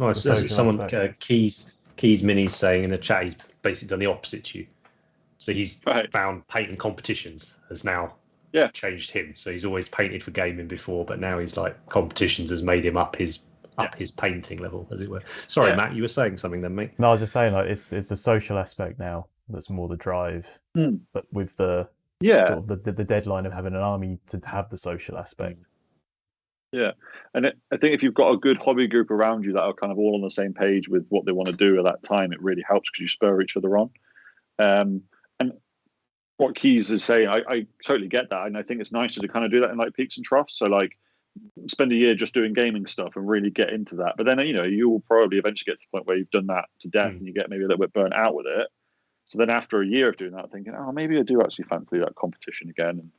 S1: Someone Keys Mini's saying in the chat, he's basically done the opposite to you. So he's found painting competitions has now changed him. So he's always painted for gaming before, but now he's like, competitions has made him up his painting level, as it were. Sorry, Matt, you were saying something then, mate.
S4: No, I was just saying, like, it's the social aspect now that's more the drive, but with the sort of the deadline of having an army to have the social aspect.
S3: Yeah, and I think if you've got a good hobby group around you that are kind of all on the same page with what they want to do at that time, it really helps, because you spur each other on. And what Keys is saying, I totally get that, and I think it's nice to kind of do that in like peaks and troughs. So like, spend a year just doing gaming stuff and really get into that. But then you will probably eventually get to the point where you've done that to death, and you get maybe a little bit burnt out with it. So then after a year of doing that, thinking, oh, maybe I do actually fancy that competition again, and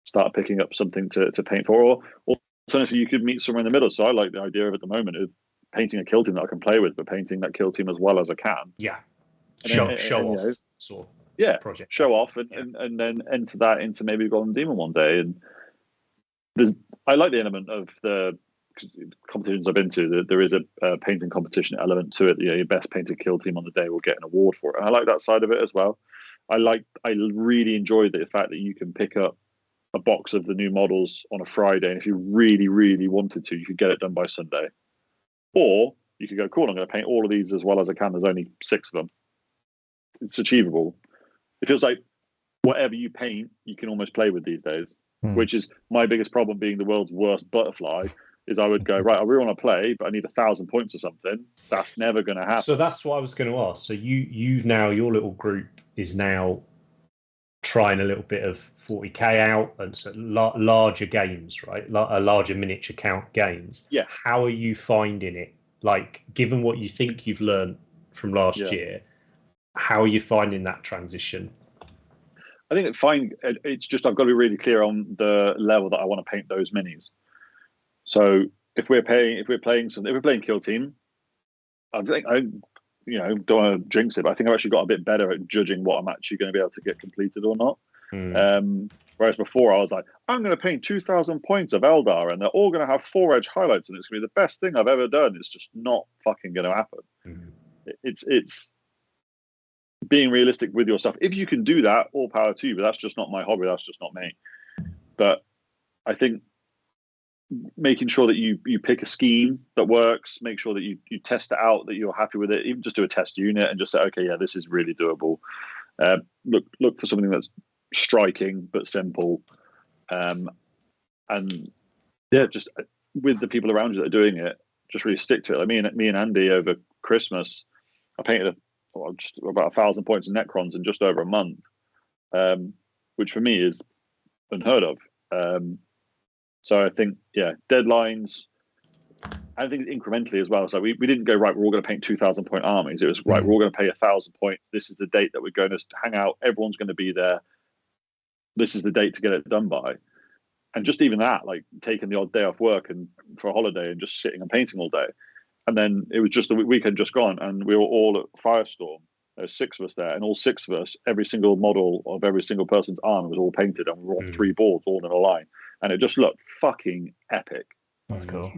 S3: start picking up something to paint for. Or alternatively, you could meet somewhere in the middle. So I like the idea of, at the moment, of painting a kill team that I can play with, but painting that kill team as well as I can.
S1: Yeah. Show off sort of project.
S3: Show off and then enter that into maybe Golden Demon one day. And I like the element of the competitions I've been to, that there is a painting competition element to it. Your best painted kill team on the day will get an award for it. And I like that side of it as well. I really enjoy the fact that you can pick up a box of the new models on a Friday, and if you really, really wanted to, you could get it done by Sunday. Or you could go, cool, I'm going to paint all of these as well as I can. There's only 6 of them. It's achievable. It feels like whatever you paint, you can almost play with these days, which is my biggest problem, being the world's worst butterfly, is I would go, right, I really want to play, but I need 1,000 points or something. That's never going to happen.
S1: So that's what I was going to ask. So you've now, your little group is now trying a little bit of 40k out, and so larger games, right? Larger miniature count games.
S3: Yeah.
S1: How are you finding it? Like, given what you think you've learned from last year, how are you finding that transition?
S3: I think it's just, I've got to be really clear on the level that I want to paint those minis. So if we're playing kill team, I think don't want to jinx it, but I think I've actually got a bit better at judging what I'm actually going to be able to get completed or not. Whereas before I was like, I'm going to paint 2,000 points of Eldar, and they're all going to have 4-edge highlights, and it's going to be the best thing I've ever done. It's just not fucking going to happen. It's being realistic with yourself. If you can do that, all power to you. But that's just not my hobby. That's just not me. But I think making sure that you pick a scheme that works, make sure that you test it out, that you're happy with it. Even just do a test unit and just say, okay, yeah, this is really doable. Look for something that's striking but simple, and yeah, just with the people around you that are doing it, just really stick to it. Like me and Andy over Christmas, I painted just about 1,000 points of Necrons in just over a month, which for me is unheard of. So I think, yeah, deadlines. I think incrementally as well. So we didn't go, right, we're all going to paint 2,000 point armies. It was, right, we're all going to pay 1,000 points. This is the date that we're going to hang out. Everyone's going to be there. This is the date to get it done by. And just even that, like taking the odd day off work and for a holiday and just sitting and painting all day. And then it was just the weekend just gone, and we were all at Firestorm. There's 6 of us there, and all 6 of us, every single model of every single person's arm was all painted, and we were on 3 boards all in a line. And it just looked fucking epic.
S4: That's cool.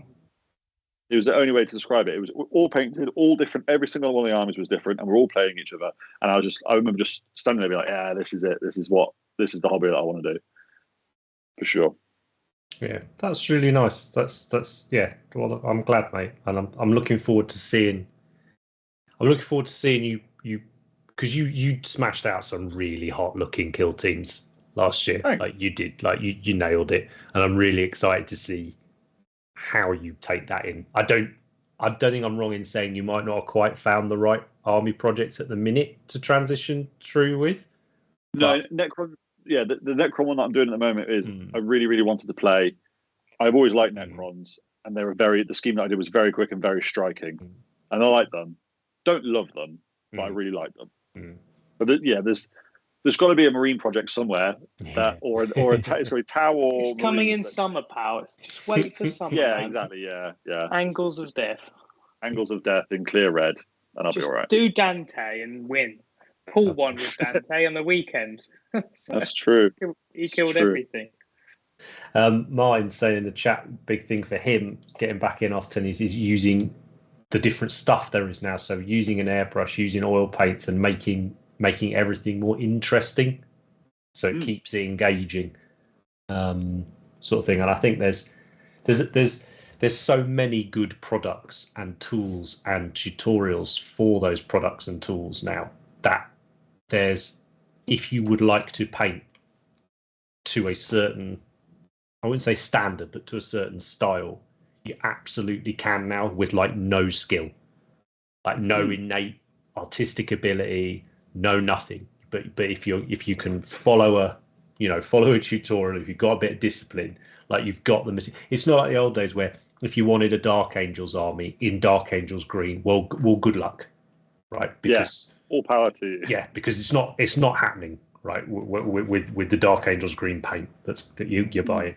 S3: It was the only way to describe it. It was all painted, all different. Every single one of the armies was different, and we're all playing each other. And I remember just standing there, being like, "Yeah, this is it. This is the hobby that I want to do, for sure."
S1: Yeah, that's really nice. That's yeah. Well, I'm glad, mate, and I'm looking forward to seeing. I'm looking forward to seeing you because you smashed out some really hot looking kill teams last year.
S3: Thanks.
S1: Like you did, like you nailed it, and I'm really excited to see how you take that in. I don't think I'm wrong in saying you might not have quite found the right army projects at the minute to transition through with.
S3: No, Necron. Yeah, the Necron one that I'm doing at the moment is I really, really wanted to play. I've always liked Necrons, and they were the scheme that I did was very quick and very striking, and I like them. Don't love them, but I really like them. But there's got to be a marine project somewhere that, or it's going to be Tau or
S2: it's coming in summer powers. Just wait for summer.
S3: Yeah, exactly. Yeah.
S2: Angles of Death
S3: In clear red, and I'll
S2: just
S3: be all right.
S2: do Dante and win. Pull one with Dante on the weekend. So
S3: that's true.
S2: He killed everything.
S1: Martin saying in the chat, big thing for him getting back in often is using the different stuff there is now. So using an airbrush, using oil paints, and making everything more interesting, so it keeps it engaging, sort of thing. And I think there's so many good products and tools and tutorials for those products and tools now that if you would like to paint to a certain, I wouldn't say standard, but to a certain style, you absolutely can now with like no skill, like no innate artistic ability, no nothing. But if you can follow a tutorial, if you've got a bit of discipline, like you've got the, it's not like the old days where if you wanted a Dark Angels army in Dark Angels green, well, good luck, right? Because
S3: all power to you.
S1: Yeah, because it's not happening, right? With the Dark Angels green paint that you're buying.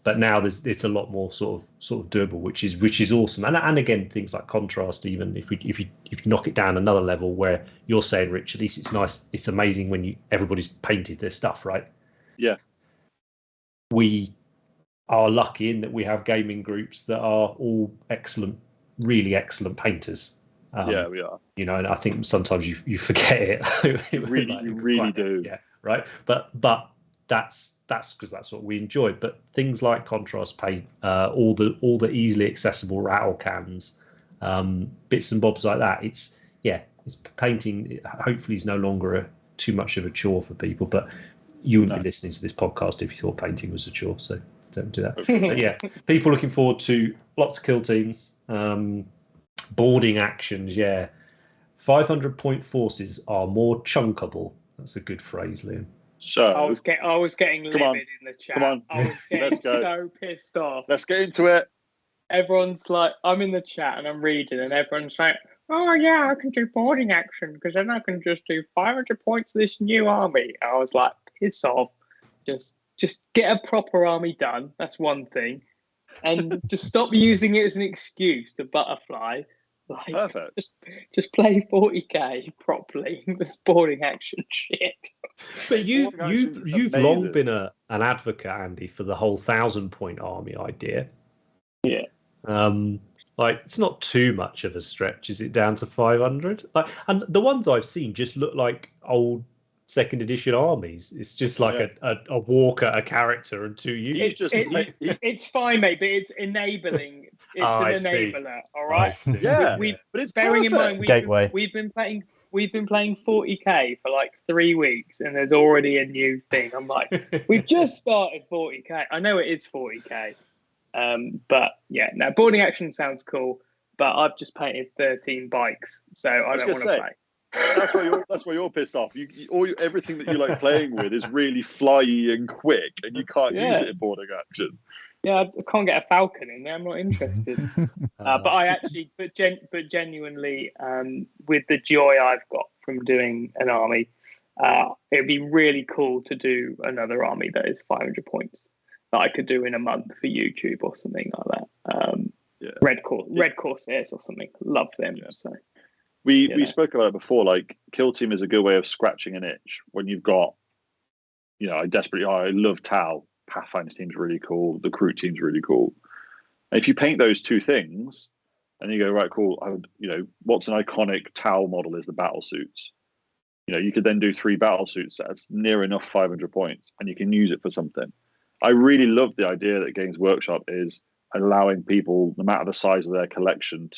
S1: But now it's a lot more sort of doable, which is awesome. And again, things like contrast, even if you knock it down another level, where you're saying, Rich, at least it's nice, it's amazing when everybody's painted their stuff, right?
S3: Yeah.
S1: We are lucky in that we have gaming groups that are all excellent, really excellent painters.
S3: Yeah, we are.
S1: And I think sometimes you forget it.
S3: You really do.
S1: Yeah, right. But that's because that's what we enjoy. But things like contrast paint, all the easily accessible rattle cans, bits and bobs like that. It's painting. Hopefully, is no longer too much of a chore for people. But you wouldn't be listening to this podcast if you thought painting was a chore. So don't do that. But yeah, people looking forward to lots of kill teams. Boarding actions, 500 point forces are more chunkable. That's a good phrase, Liam.
S3: So
S2: I was getting livid in the chat.
S3: Come on.
S2: I was getting so pissed off.
S3: Let's get into it.
S2: Everyone's like, I'm in the chat and I'm reading, and everyone's like, "Oh yeah, I can do boarding action because then I can just do 500 points of this new army." I was like, piss off. Just get a proper army done. That's one thing. And just stop using it as an excuse to butterfly. Like,
S3: Perfect.
S2: just play 40k properly with boarding action shit.
S1: But
S3: Boarding action's
S1: you've long
S3: amazing.
S1: been an advocate, Andy, for the whole 1,000-point army idea.
S2: Yeah.
S1: Like, it's not too much of a stretch, is it, down to 500? Like, and the ones I've seen just look like old second edition armies. It's just like a walker, a character, and 2 units.
S2: It's fine, mate, but it's enabling. It's an enabler, all right.
S3: Yeah,
S2: we
S3: but it's
S2: bearing
S3: perfect.
S2: in mind
S4: Gateway.
S2: we've been playing 40k for like 3 weeks, and there's already a new thing. I'm like, we've just started 40k. I know it is 40k, but yeah, now boarding action sounds cool. But I've just painted 13 bikes, so I don't want to play.
S3: That's why you're pissed off. Everything that you like playing with is really flyy and quick, and you can't use it in boarding action.
S2: Yeah, I can't get a falcon in there. I'm not interested. But I actually, but genuinely, with the joy I've got from doing an army, it'd be really cool to do another army that is 500 points that I could do in a month for YouTube or something like that. Red Corsairs or something. Love them. Yeah. So.
S3: We spoke about it before. Like, kill team is a good way of scratching an itch when you've got, I love Tau. Pathfinder team's really cool. The crew team's really cool. And if you paint those two things, and you go, right, cool. What's an iconic Tau model is the battle suits. You could then do 3 battle suits. That's near enough 500 points, and you can use it for something. I really love the idea that Games Workshop is allowing people, no matter the size of their collection,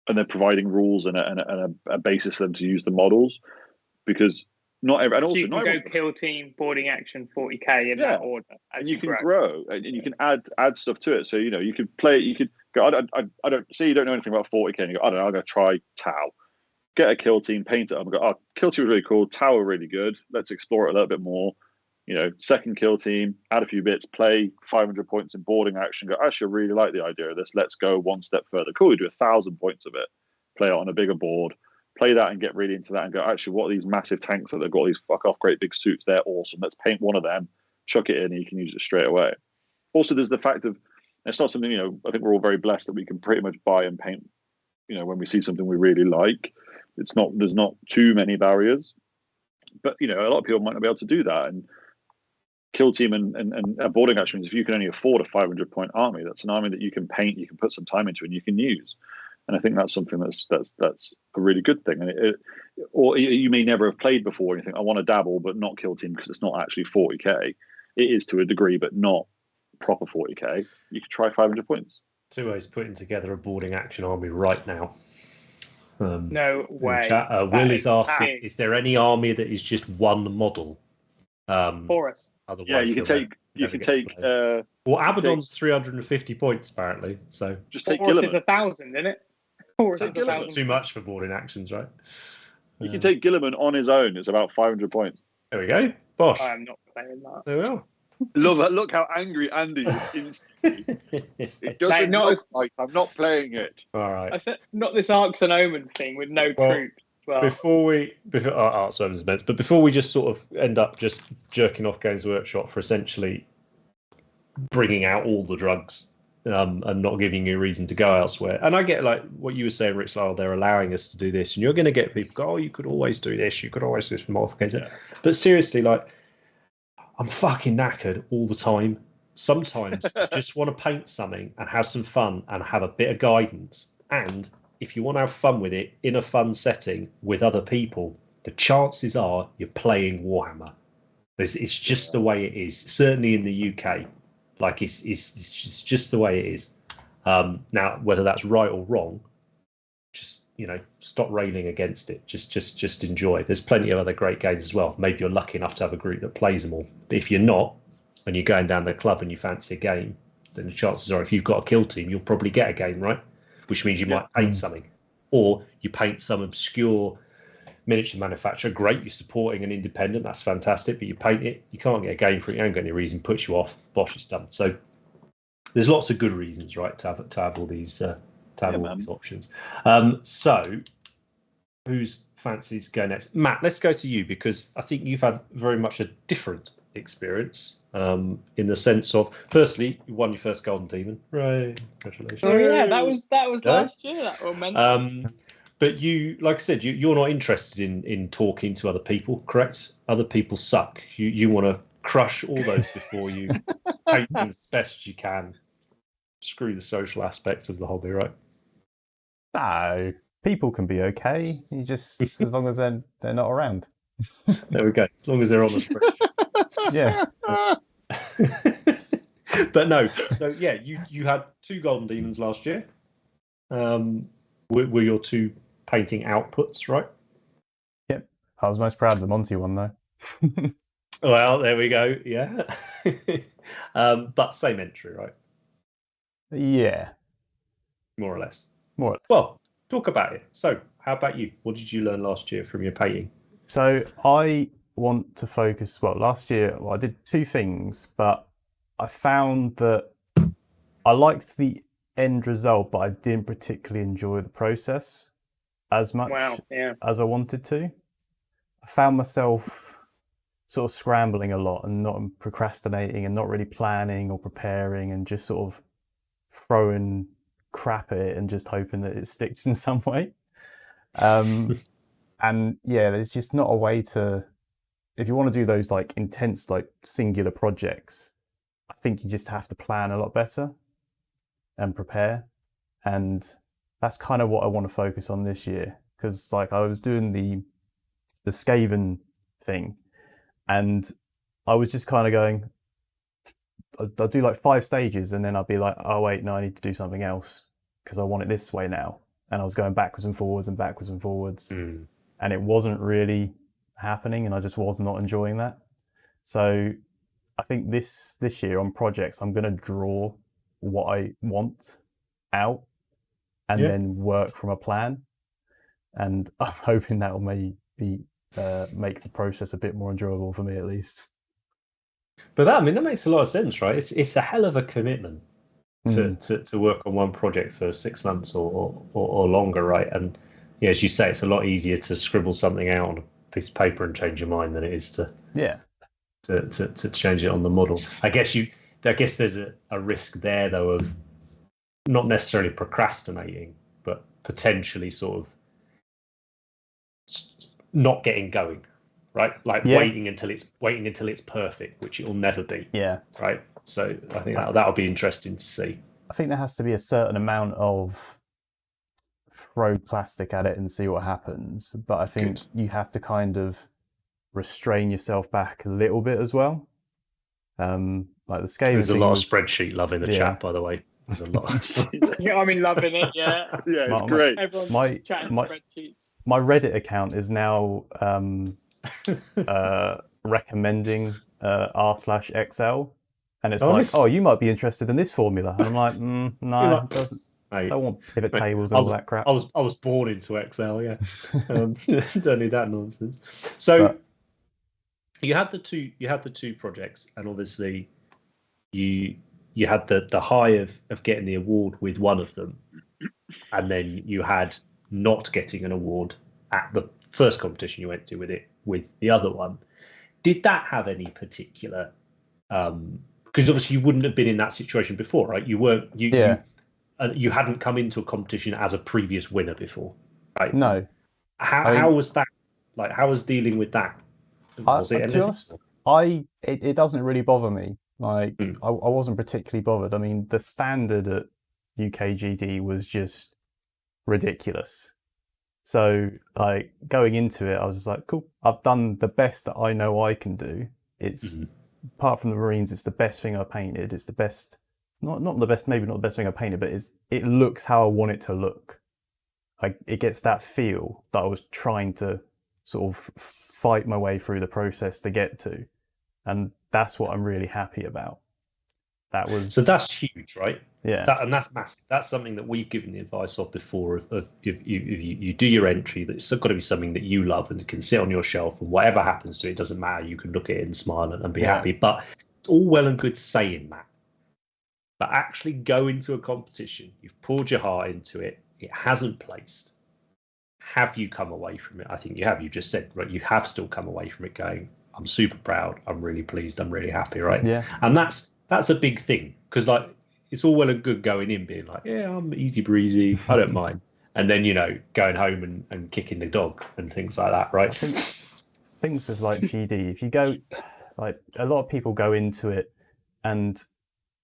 S3: and they're providing rules and a basis for them to use the models, because not every, and also
S2: so you can go kill team, boarding action, 40k in that order,
S3: and you can grow and you can add stuff to it. So you could play. You could go. I don't see. You don't know anything about 40k. And you go, I don't know. I'm going to try Tau. Get a kill team, paint it up, and go. Oh, kill team was really cool. Tau are really good. Let's explore it a little bit more. Second kill team, add a few bits, play 500 points in boarding action. Go, actually, I really like the idea of this. Let's go one step further. Cool, we do 1,000 points of it. Play it on a bigger board. Play that and get really into that and go, actually, what are these massive tanks that they've got? These fuck off great big suits. They're awesome. Let's paint one of them, chuck it in, and you can use it straight away. Also, there's the fact of, it's not something, I think we're all very blessed that we can pretty much buy and paint, when we see something we really like. There's not too many barriers. But, a lot of people might not be able to do that. And kill team and boarding action means if you can only afford a 500-point army, that's an army that you can paint, you can put some time into, and you can use. And I think that's something that's a really good thing. And or you may never have played before, and you think, I want to dabble, but not kill team because it's not actually 40k. It is to a degree, but not proper 40k. You could try 500 points.
S1: 2A's putting together a boarding action army right now.
S2: No way.
S1: Will is asking, is there any army that is just one model?
S2: For us.
S1: Otherwise,
S3: you can take.
S1: Well, Abaddon's 350 points apparently. So
S3: just take
S2: Horus
S3: Gilliman.
S2: is 1,000, isn't it?
S1: Too much for boarding actions, right?
S3: You can take Gilliman on his own. It's about 500 points.
S1: There we go. Bosh.
S2: I am not playing that.
S1: There we are.
S3: Look how angry Andy is instantly. It doesn't look like I'm not playing it.
S1: All right.
S2: I said not this Arcs and Omen thing with no troops. Well,
S1: before we just sort of end up just jerking off Games Workshop for essentially bringing out all the drugs and not giving you a reason to go elsewhere. And I get like what you were saying, Rich, like, they're allowing us to do this, and you're going to get people go, oh, you could always do this, you could always do this for modifications. Yeah. But seriously, like, I'm fucking knackered all the time. Sometimes I just want to paint something and have some fun and have a bit of guidance. And if you want to have fun with it in a fun setting with other people, the chances are you're playing Warhammer. It's just the way it is. Certainly in the UK, like it's just the way it is. Now, whether that's right or wrong, just stop railing against it. Just enjoy. There's plenty of other great games as well. Maybe you're lucky enough to have a group that plays them all. But if you're not, and you're going down the club and you fancy a game, then the chances are if you've got a kill team, you'll probably get a game, right? Which means you might paint something, or you paint some obscure miniature manufacturer. Great, you're supporting an independent. That's fantastic. But you paint it, you can't get a game for it. You haven't got any reason. Puts you off. Bosh, it's done. So there's lots of good reasons, right, to have all these these options. So whose fancies go next? Matt, let's go to you because I think you've had very much a different experience, in the sense of, firstly, you won your first Golden Demon. Right, congratulations.
S2: Oh yeah, that was
S1: No?
S2: last year. That was meant.
S1: But you, like I said, you're not interested in talking to other people, correct? Other people suck. You want to crush all those before you paint them as best as you can. Screw the social aspects of the hobby, right?
S4: No, people can be okay. You just as long as they're not around.
S1: There we go. As long as they're on the spreadsheet.
S4: Yeah.
S1: But no, so yeah, you had 2 Golden Demons last year. Were your 2 painting outputs, right?
S4: Yep. I was most proud of the Monty one though.
S1: Well, there we go. Yeah. But same entry, right?
S4: Yeah.
S1: More or less.
S4: More or less.
S1: Well, talk about it. So, how about you? What did you learn last year from your painting?
S4: So I want to focus. Well, last year I did 2 things, but I found that I liked the end result, but I didn't particularly enjoy the process as much as I wanted to. I found myself sort of scrambling a lot and not procrastinating and not really planning or preparing and just sort of throwing crap at it and just hoping that it sticks in some way. And yeah, there's just not a way to, if you want to do those like intense, like singular projects, I think you just have to plan a lot better and prepare. And that's kind of what I want to focus on this year. Because like I was doing the Skaven thing and I was just kind of going, I'll do like 5 stages and then I'll be like, oh wait, no, I need to do something else because I want it this way now. And I was going backwards and forwards and backwards and forwards. And it wasn't really happening and I just was not enjoying that. So I think this year on projects, I'm going to draw what I want out and then work from a plan. And I'm hoping that will maybe make the process a bit more enjoyable for me at least.
S1: But that makes a lot of sense, right? It's a hell of a commitment to work on one project for 6 months or longer, right? And yeah, as you say, it's a lot easier to scribble something out on a piece of paper and change your mind than it is to change it on the model. I guess there's a risk there though of not necessarily procrastinating, but potentially sort of not getting going, right? Like waiting until it's perfect, which it'll never be. Yeah. Right. So I think that'll be interesting to see.
S4: I think there has to be a certain amount of throw plastic at it and see what happens. But I think you have to kind of restrain yourself back a little bit as well. Like the Skaven.
S1: There's a lot of spreadsheet love in the chat, by the way. There's a lot.
S2: Yeah, I mean, loving it. Yeah.
S3: Yeah, it's great.
S2: Everyone's just chatting spreadsheets.
S4: My Reddit account is now recommending r/Excel, and it's like, oh, you might be interested in this formula, and I'm like, no, it doesn't. I don't want pivot tables and all that crap.
S1: I was born into Excel, yeah. Don't need that nonsense. So you had the two projects, and obviously you had the high of getting the award with one of them, and then you had not getting an award at the first competition you went to with the other one. Did that have any particular because obviously you wouldn't have been in that situation before, right? You weren't you hadn't come into a competition as a previous winner before, right?
S4: No.
S1: How was that? Like, how was dealing with that? Was it?
S4: To be honest, it doesn't really bother me. Like, I wasn't particularly bothered. I mean, the standard at UKGD was just ridiculous. So, like, going into it, I was just like, cool, I've done the best that I know I can do. It's, apart from the Marines, it's the best thing I painted. It's the best, not the best, maybe not the best thing I painted, but it looks how I want it to look. Like, it gets that feel that I was trying to sort of fight my way through the process to get to. And that's what I'm really happy about.
S1: So that's huge, right?
S4: Yeah.
S1: And that's massive. That's something that we've given the advice of before. Of if you do your entry, that's got to be something that you love and can sit on your shelf, and whatever happens to it, doesn't matter. You can look at it and smile and be happy. But it's all well and good saying that. But actually going to a competition, you've poured your heart into it, it hasn't placed. Have you come away from it? I think you have. You just said, right, you have still come away from it going, I'm super proud. I'm really pleased. I'm really happy, right?
S4: Yeah.
S1: And that's a big thing, because like it's all well and good going in being like, yeah, I'm easy breezy, I don't mind, and then going home and kicking the dog and things like that, right?
S4: I think things with like GD, if you go, like a lot of people go into it, and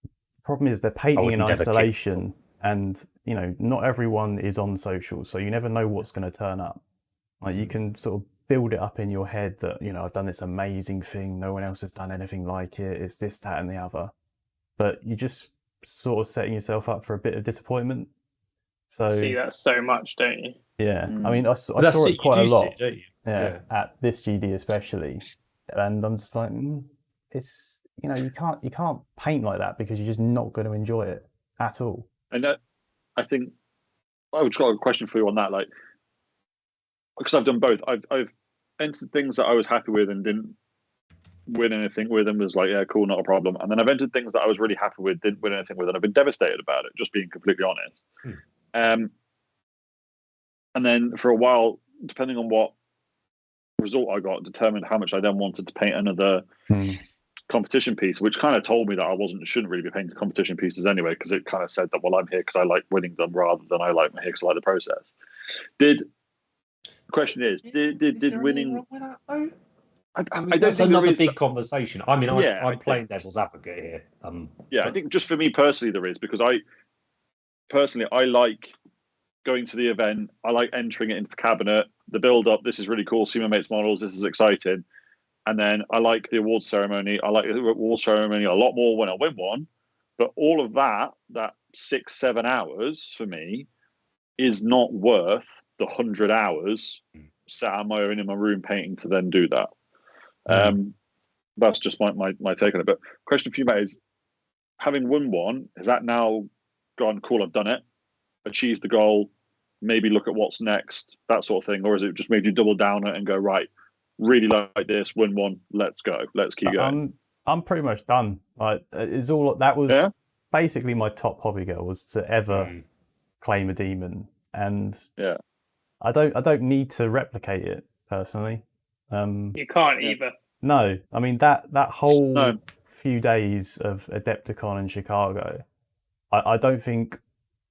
S4: the problem is they're painting in isolation, and not everyone is on social, so you never know what's going to turn up. Like you can sort of build it up in your head that I've done this amazing thing, no one else has done anything like it, it's this, that and the other, but you just sort of setting yourself up for a bit of disappointment. So
S2: see that so much, don't you?
S4: Yeah. I mean, I saw it quite a lot.
S1: Don't you?
S4: Yeah, at this GD especially, and I'm just like, it's you can't paint like that, because you're just not going to enjoy it at all.
S3: And I think I would try a question for you on that, like, because I've done both. I've entered things that I was happy with and didn't win anything with, and was like, yeah, cool, not a problem. And then I've entered things that I was really happy with, didn't win anything with, and I've been devastated about it, just being completely honest. And then for a while, depending on what result I got, determined how much I then wanted to paint another competition piece, which kind of told me that I shouldn't really be painting competition pieces anyway, because it kind of said that, well, I'm here because I like winning them rather than I like here because I like the process. The question is, did winning? I don't
S1: that's
S3: think
S1: another big conversation. I mean, I'm playing devil's advocate here.
S3: I think just for me personally there is, because I like going to the event. I like entering it into the cabinet, the build up. This is really cool. See my mates' models. This is exciting. And then I like the awards ceremony. I like the awards ceremony a lot more when I win one. But all of that 6-7 hours for me is not worth the 100 hours sat on my own in my room painting to then do that. That's just my take on it. But question for you, mate, is, having won one, has that now gone, cool, I've done it, achieved the goal, maybe look at what's next, that sort of thing? Or has it just made you double down on it and go, right, really like this, win one, let's go, let's keep going?
S4: I'm pretty much done. Like, it's all that was basically my top hobby goal, was to ever claim a demon, and I don't need to replicate it personally.
S2: You can't either.
S4: No, I mean that whole few days of Adepticon in Chicago, I don't think,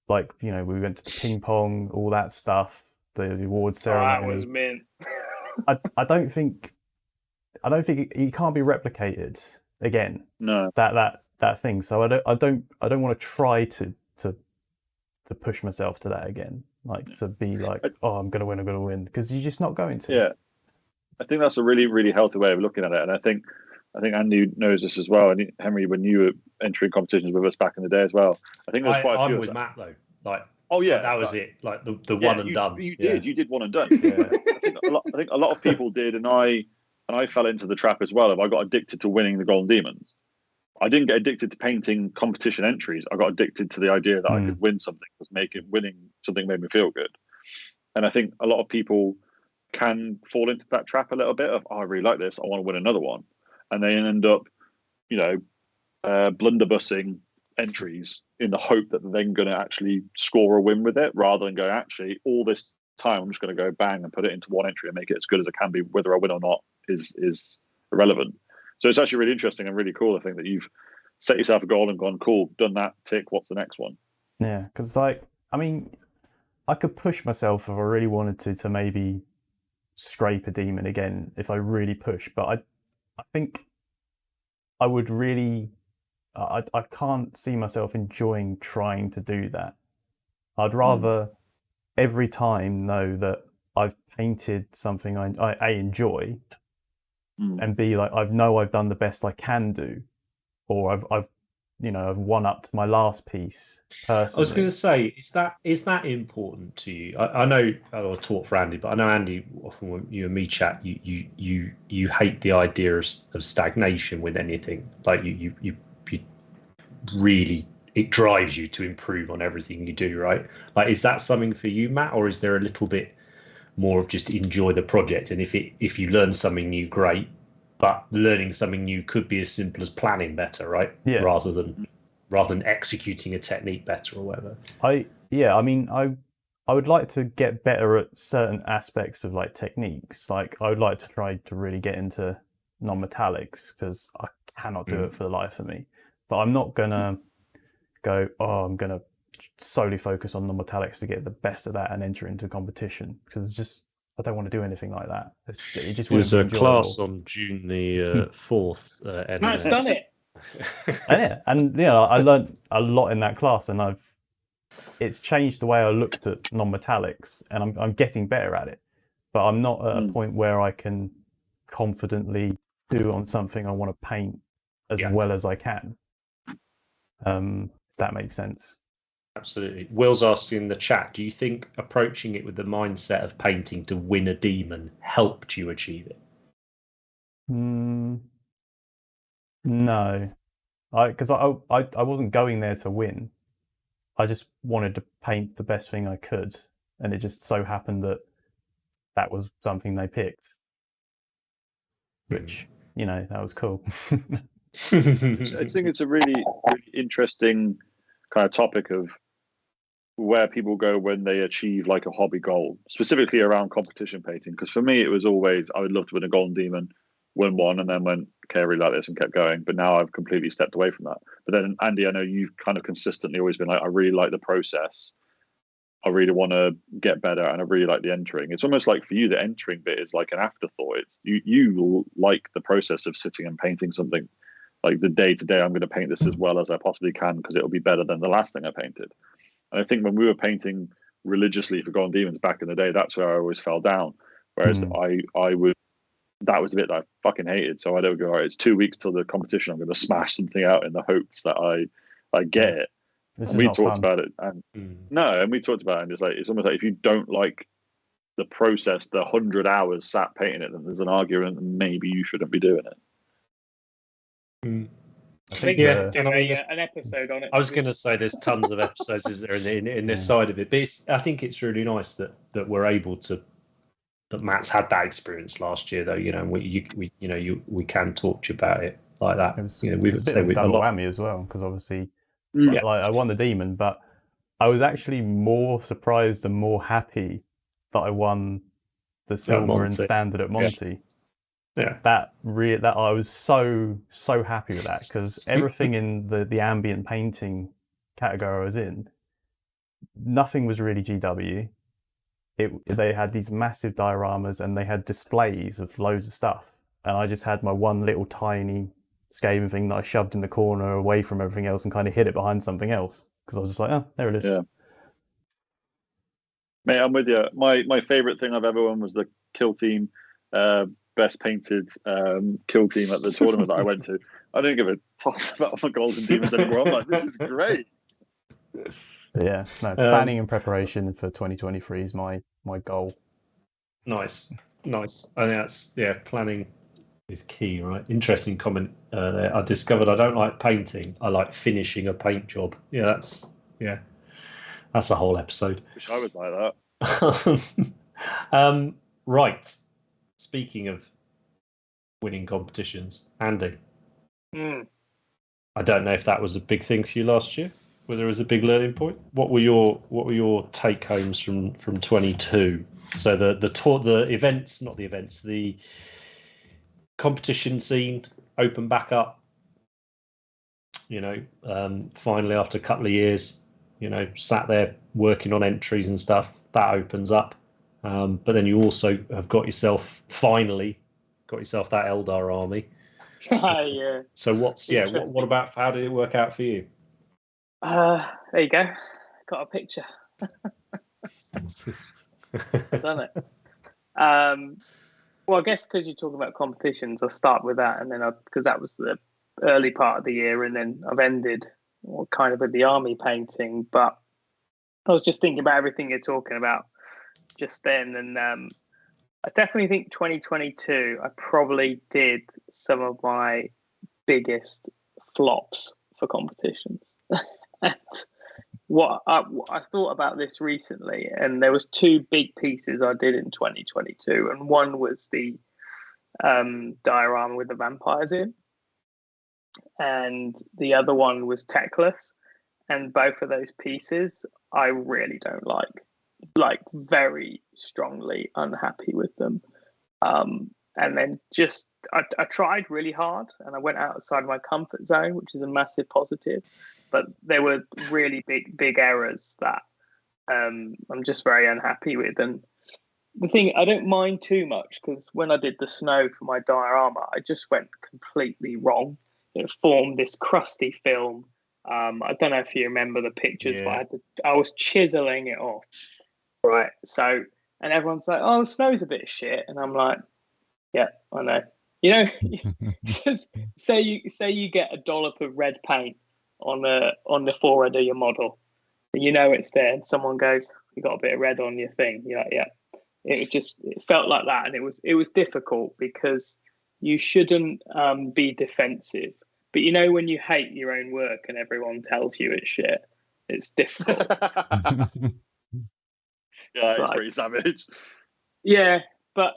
S4: like, we went to the ping pong, all that stuff, the awards ceremony.
S2: That was mint.
S4: I don't think it can't be replicated again.
S3: No,
S4: that thing. So I don't want to try to push myself to that again. Like, to be like, I'm gonna win, because you're just not going to.
S3: Yeah, I think that's a really, really healthy way of looking at it, and I think Andy knows this as well. And Henry, when you were entering competitions with us back in the day as well, I think there's quite a few.
S1: I'm with Matt though. Like, that was it. Like the one and done.
S3: You did one and done. Yeah. I think a lot of people did, and I fell into the trap as well. If I got addicted to winning the Golden Demons, I didn't get addicted to painting competition entries. I got addicted to the idea that I could win something, because winning something made me feel good. And I think a lot of people can fall into that trap a little bit of, I really like this, I want to win another one, and they end up, blunderbussing entries in the hope that they're then going to actually score a win with it, rather than go, actually, all this time I'm just going to go bang and put it into one entry and make it as good as it can be. Whether I win or not is irrelevant. So it's actually really interesting and really cool, I think, that you've set yourself a goal and gone, cool, done that, tick, what's the next one?
S4: Yeah, because I could push myself if I really wanted to maybe scrape a demon again if I really push, but I think I would really, I can't see myself enjoying trying to do that. I'd rather every time know that I've painted something I enjoy, and be like, I've done the best I can do, or I've won up to my last piece personally.
S1: I was going to say, is that important to you? I know I'll talk for Andy, but I know Andy, often when you and me chat, you hate the idea of stagnation with anything. Like you really, it drives you to improve on everything you do, right? Like, is that something for you, Matt, or is there a little bit more of just enjoy the project, and if you learn something new, great, but learning something new could be as simple as planning better, right?
S4: Yeah.
S1: Rather than executing a technique better or whatever.
S4: I would like to get better at certain aspects of like techniques. Like, I would like to try to really get into non-metallics because I cannot do it for the life of me. But I'm not gonna go, oh, I'm gonna solely focus on non-metallics to get the best of that and enter into competition, because it's just, I don't want to do anything like that. It just wouldn't
S1: There's
S4: be
S1: a
S4: enjoyable.
S1: class on June the 4th.
S2: Matt's done it.
S4: And I learned a lot in that class, and it's changed the way I looked at non-metallics, and I'm getting better at it. But I'm not at a point where I can confidently do on something I want to paint as well as I can. If that makes sense.
S1: Absolutely. Will's asking in the chat, do you think approaching it with the mindset of painting to win a demon helped you achieve it?
S4: No, because I wasn't going there to win. I just wanted to paint the best thing I could, and it just so happened that that was something they picked, which, that was cool.
S3: I think it's a really, really interesting kind of topic of where people go when they achieve like a hobby goal, specifically around competition painting. Because for me, it was always, I would love to win a golden demon, win one, and then went, okay, I really like this, and kept going. But now I've completely stepped away from that. But then, Andy, I know you've kind of consistently always been like, I really like the process. I really want to get better, and I really like the entering. It's almost like for you, the entering bit is like an afterthought. It's you like the process of sitting and painting something. Like the day to day, I'm going to paint this as well as I possibly can because it'll be better than the last thing I painted. And I think when we were painting religiously for Golden Demons back in the day, that's where I always fell down. Whereas I would, that was the bit that I fucking hated. So I don't go, all right, it's 2 weeks till the competition. I'm going to smash something out in the hopes that I get it. We talked about it, and we talked about it, and it's almost like if you don't like the process, the 100 hours sat painting it, then there's an argument that maybe you shouldn't be doing it.
S2: I think an episode on it.
S1: I was going to say there's tons of episodes is there in this side of it, but I think it's really nice that we're able to, that Matt's had that experience last year, though. We can talk to you about it like that.
S4: It was a bit of a double whammy as well, because obviously, like I won the demon, but I was actually more surprised and more happy that I won the silver and standard at Monty.
S1: Yeah,
S4: that I was so happy with that, because everything in the ambient painting category I was in, nothing was really GW. They had these massive dioramas and they had displays of loads of stuff, and I just had my one little tiny scathing thing that I shoved in the corner away from everything else and kind of hid it behind something else, because I was just like, oh, there it is.
S3: Yeah, mate, I'm with you. My favorite thing I've ever won was the kill team. Best painted kill team at the tournament that I went to. I didn't give a toss about my Golden Demons anymore. I'm like, this is great.
S4: But yeah, no, planning and preparation for 2023 is my goal.
S1: Nice. I think that's planning is key, right? Interesting comment there. I discovered I don't like painting. I like finishing a paint job. Yeah, that's a whole episode.
S3: Wish I was like
S1: that. Right. Speaking of winning competitions, Andy, I don't know if that was a big thing for you last year, whether it was a big learning point. What were your take homes from 22? So the competition scene opened back up. Finally after a couple of years, sat there working on entries and stuff. That opens up. But then you also have got yourself that Eldar army.
S2: Yeah.
S1: So what about, how did it work out for you?
S2: There you go. Got a picture. Done it. Well, I guess because you're talking about competitions, I'll start with that, and then because that was the early part of the year, and then I've ended kind of with the army painting. But I was just thinking about everything you're talking about just then, and I definitely think 2022 I probably did some of my biggest flops for competitions. And what I thought about this recently, and there was two big pieces I did in 2022, and one was the diorama with the vampires in, and the other one was Techless, and both of those pieces I really don't like very strongly unhappy with them. and then just I tried really hard, and I went outside my comfort zone, which is a massive positive. But there were really big errors that I'm just very unhappy with. And the thing, I don't mind too much, because when I did the snow for my diorama, I just went completely wrong. It formed this crusty film. I don't know if you remember the pictures, but I was chiseling it off. Right. So, and everyone's like, "Oh, the snow's a bit shit," and I'm like, "Yeah, I know." You know, say you get a dollop of red paint on the forehead of your model, and you know it's there, and someone goes, "You got a bit of red on your thing." You're like, "Yeah." It felt like that, and it was difficult, because you shouldn't be defensive, but you know, when you hate your own work and everyone tells you it's shit, it's difficult.
S3: Yeah, it's pretty savage.
S2: Yeah, but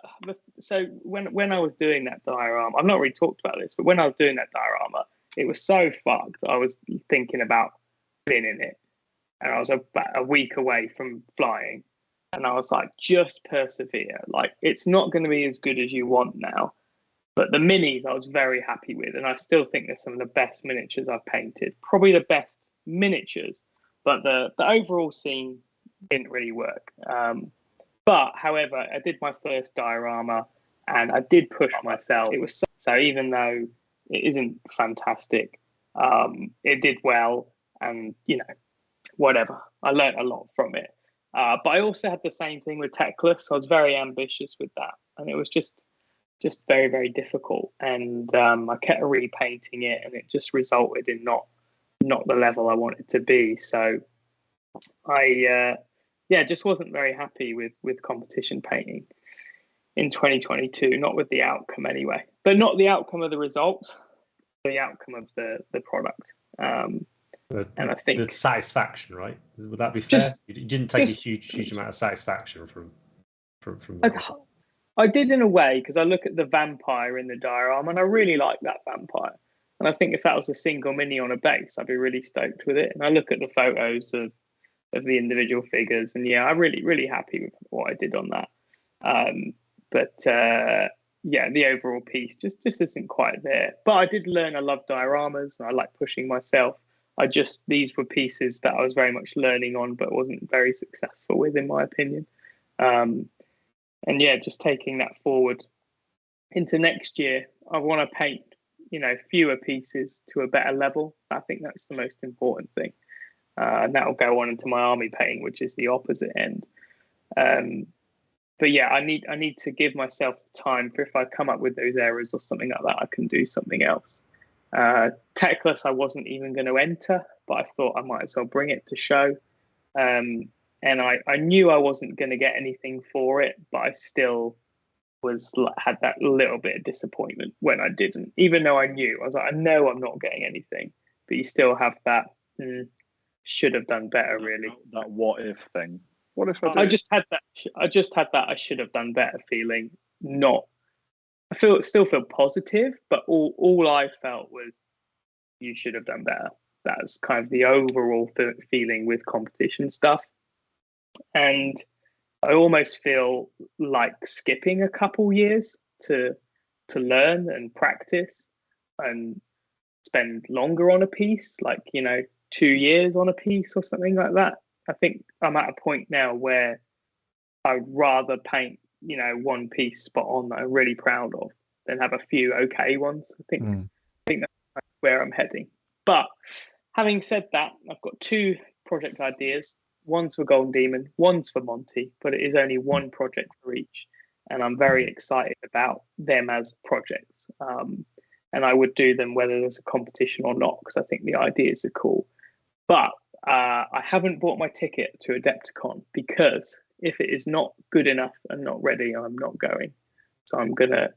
S2: so when I was doing that diorama, I've not really talked about this, but when I was doing that diorama, it was so fucked. I was thinking about binning it, and I was about a week away from flying, and I was like, just persevere. Like, it's not going to be as good as you want now, but the minis I was very happy with, and I still think they're some of the best miniatures I've painted. Probably the best miniatures, but the overall scene didn't really work. But however, I did my first diorama, and I did push myself. It was so even though it isn't fantastic, it did well, and whatever. I learned a lot from it. But I also had the same thing with Techless. I was very ambitious with that, and it was just very, very difficult. And I kept repainting it, and it just resulted in not the level I wanted to be. So I just wasn't very happy with competition painting in 2022. Not with the outcome anyway, but not the outcome of the results, the outcome of the product. And I think
S1: the satisfaction, right? Would that be fair? You didn't take a huge amount of satisfaction from that.
S2: I did, in a way, because I look at the vampire in the diorama, and I really like that vampire. And I think if that was a single mini on a base, I'd be really stoked with it. And I look at the photos of the individual figures, and I'm really happy with what I did on that. But the overall piece just isn't quite there. But I did learn I love dioramas, and I like pushing myself. These were pieces that I was very much learning on, but wasn't very successful with, in my opinion. Just taking that forward into next year, I want to paint, fewer pieces to a better level. I think that's the most important thing. And that will go on into my army painting, which is the opposite end. But I need to give myself time for, if I come up with those errors or something like that, I can do something else. Techless, I wasn't even going to enter, but I thought I might as well bring it to show. And I knew I wasn't going to get anything for it, but I still had that little bit of disappointment when I didn't, even though I knew. I was like, I know I'm not getting anything, but you still have that should have done better, really.
S3: That what if thing. What if
S2: I just had that I should have done better feeling. Still feel positive, but all I felt was you should have done better. That was kind of the overall feeling with competition stuff. And I almost feel like skipping a couple years to learn and practice and spend longer on a piece, like 2 years on a piece or something like that. I think I'm at a point now where I'd rather paint one piece spot on that I'm really proud of than have a few okay ones. I think that's where I'm heading. But having said that, I've got 2 project ideas. One's for Golden Demon, one's for Monty, but it is only one project for each, and I'm very excited about them as projects. And I would do them whether there's a competition or not, because I think the ideas are cool. But I haven't bought my ticket to Adepticon, because if it is not good enough and not ready, I'm not going. So I'm going to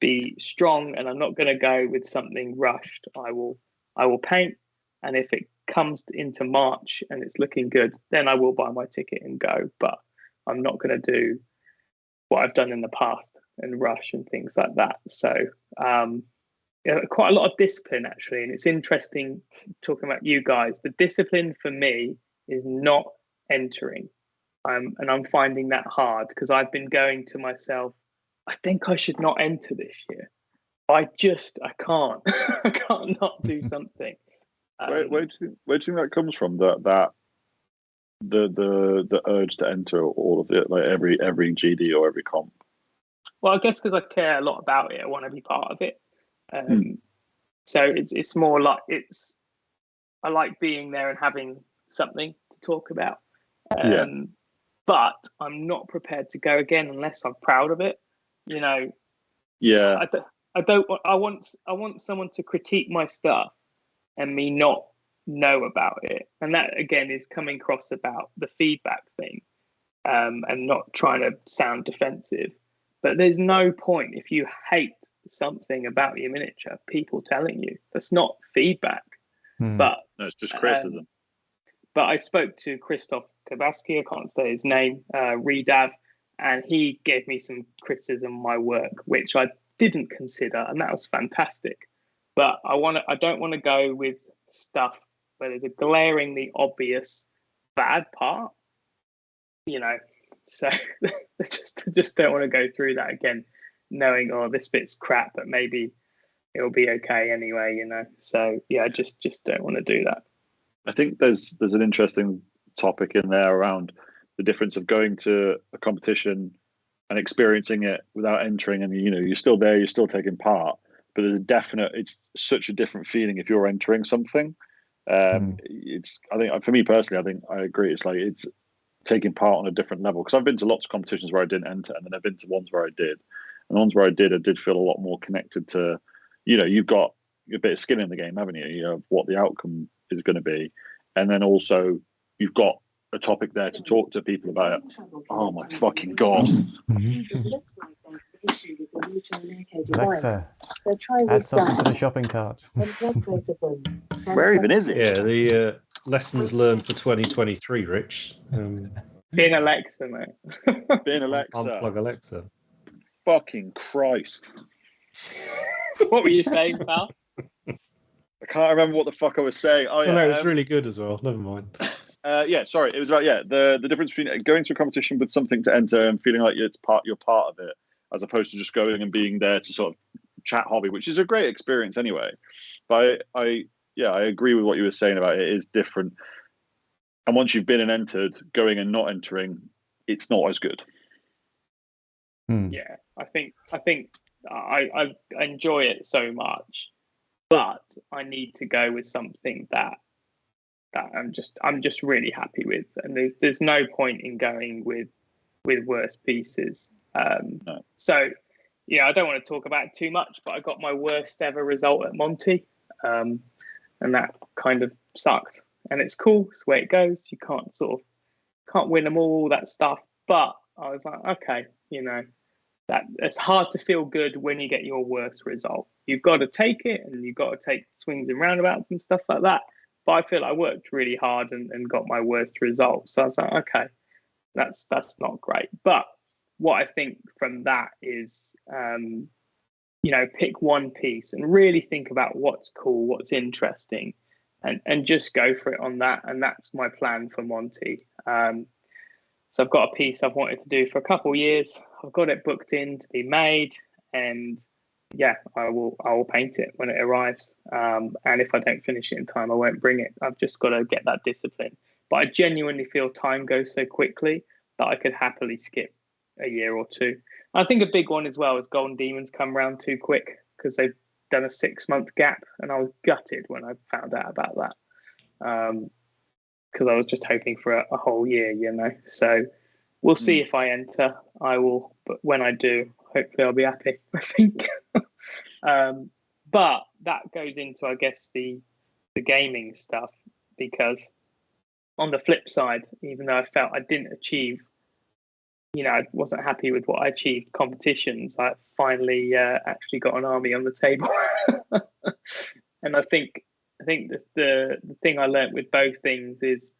S2: be strong, and I'm not going to go with something rushed. I will paint, and if it comes into March and it's looking good, then I will buy my ticket and go. But I'm not going to do what I've done in the past and rush and things like that. So quite a lot of discipline, actually. And it's interesting talking about you guys. The discipline for me is not entering. And I'm finding that hard, because I've been going to myself, I think I should not enter this year. I can't. I can't not do something.
S3: Where do you think that comes from? That the urge to enter all of it, like every GD or every comp.
S2: Well, I guess because I care a lot about it, I want to be part of it. So it's more like I like being there and having something to talk about. But I'm not prepared to go again unless I'm proud of it. You know.
S3: Yeah.
S2: I want someone to critique my stuff and me not know about it. And that again is coming across about the feedback thing, and not trying to sound defensive. But there's no point if you hate something about your miniature, people telling you that's not feedback. But
S3: no, it's just criticism.
S2: But I spoke to Christoph Kabaski, I can't say his name, Redav, and he gave me some criticism of my work, which I didn't consider, and that was fantastic. But I don't want to go with stuff where there's a glaringly obvious bad part, you know. So I just don't want to go through that again, knowing, oh, this bit's crap, but maybe it'll be okay anyway, you know. So yeah, I just don't want to do that.
S3: I think there's an interesting topic in there around the difference of going to a competition and experiencing it without entering, and you know you're still there, you're still taking part, but it's such a different feeling if you're entering something. I think for me personally, I think I agree. It's like it's taking part on a different level, because I've been to lots of competitions where I didn't enter, and then I've been to ones where I did, and the ones where I did feel a lot more connected to, you know, you've got a bit of skin in the game, haven't you? You know what the outcome is going to be, and then also you've got a topic there to talk to people about it. Oh my fucking god!
S4: Alexa, add something to the shopping cart.
S3: Where even is it?
S1: Yeah, the lessons learned for 2023, Rich.
S2: Being Alexa, mate.
S3: Being Alexa.
S1: Unplug Alexa.
S3: Fucking Christ.
S2: What were you saying, pal?
S3: I can't remember what the fuck I was saying. Oh yeah,
S1: no, it was really good as well. Never mind.
S3: Sorry. It was about the difference between going to a competition with something to enter and feeling like you're part of it, as opposed to just going and being there to sort of chat hobby, which is a great experience anyway. But I agree with what you were saying about it. It is different. And once you've been and entered, going and not entering, it's not as good.
S2: Yeah, I think I enjoy it so much, but I need to go with something that I'm just really happy with, and there's no point in going with worse pieces.
S3: No.
S2: So yeah, I don't want to talk about it too much, but I got my worst ever result at Monty, and that kind of sucked. And it's cool, it's the way it goes. You can't win them all, that stuff. But I was like, okay, you know, that it's hard to feel good when you get your worst result. You've got to take it, and you've got to take swings and roundabouts and stuff like that. But I feel I worked really hard and got my worst result. So I was like, okay, that's not great. But what I think from that is, you know, pick one piece and really think about what's cool, what's interesting, and just go for it on that. And that's my plan for Monty. So I've got a piece I've wanted to do for a couple of years. I've got it booked in to be made, and yeah, I will paint it when it arrives. And if I don't finish it in time, I won't bring it. I've just got to get that discipline. But I genuinely feel time goes so quickly that I could happily skip a year or two. I think a big one as well is Golden Demons come around too quick, because they've done a 6-month gap, and I was gutted when I found out about that, because I was just hoping for a whole year, you know. So we'll see if I enter. I will, but when I do, hopefully I'll be happy, I think. But that goes into, I guess, the gaming stuff, because on the flip side, even though I felt I didn't achieve, you know, I wasn't happy with what I achieved competitions, I finally actually got an army on the table. And I think the thing I learned with both things is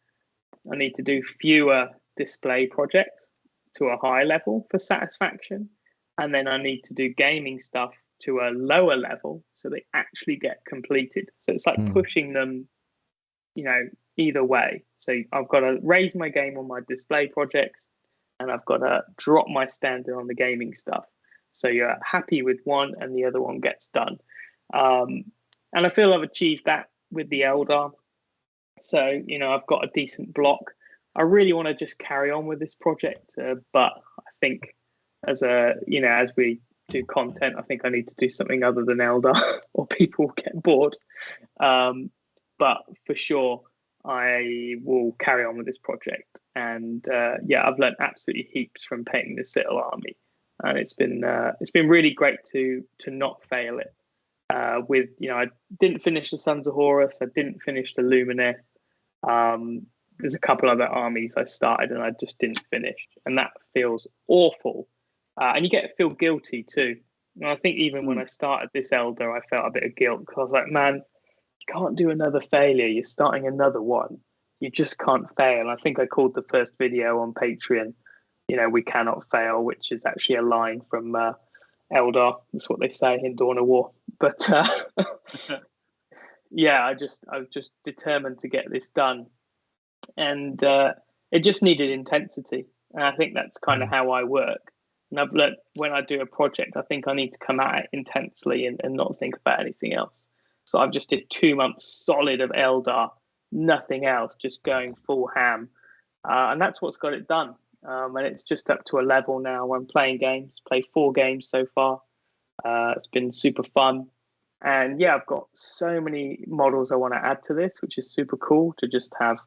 S2: I need to do fewer display projects to a high level for satisfaction, and then I need to do gaming stuff to a lower level so they actually get completed. So it's like pushing them, you know, either way. So I've got to raise my game on my display projects, and I've got to drop my standard on the gaming stuff. So you're happy with one and the other one gets done. And I feel I've achieved that with the Eldar. So, I've got a decent block. I really want to just carry on with this project, but I think as we do content, I think I need to do something other than Eldar or people will get bored. But for sure, I will carry on with this project. And I've learned absolutely heaps from painting the Citadel army, and it's been really great to not fail it. I didn't finish the Sons of Horus, I didn't finish the Lumineth. There's a couple other armies I started and I just didn't finish, and that feels awful. And you get to feel guilty too. And I think even when I started this Elder, I felt a bit of guilt because I was like, man, you can't do another failure. You're starting another one. You just can't fail. I think I called the first video on Patreon, we cannot fail, which is actually a line from Eldar. That's what they say in Dawn of War. But I was just determined to get this done. And it just needed intensity. And I think that's kind of how I work. And I've learned when I do a project, I think I need to come at it intensely and not think about anything else. So I've just did 2 months solid of Eldar, nothing else, just going full ham. And that's what's got it done. And it's just up to a level now where I'm playing games, played 4 games so far. It's been super fun. And I've got so many models I want to add to this, which is super cool to just have,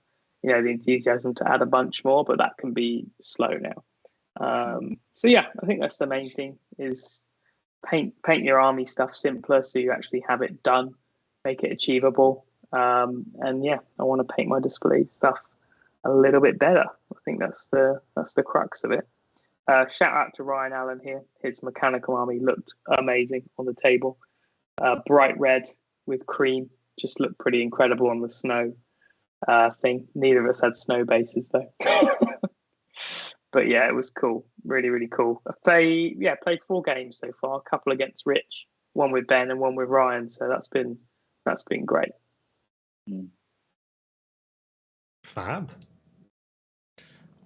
S2: the enthusiasm to add a bunch more, but that can be slow now. I think that's the main thing is paint your army stuff simpler so you actually have it done, make it achievable. I want to paint my display stuff a little bit better. I think that's the crux of it. Shout out to Ryan Allen here. His mechanical army looked amazing on the table. Bright red with cream just looked pretty incredible on the snow thing. Neither of us had snow bases though. But it was cool. Really, really cool. I played 4 games so far, a couple against Rich, one with Ben and one with Ryan. So that's been great.
S1: Fab.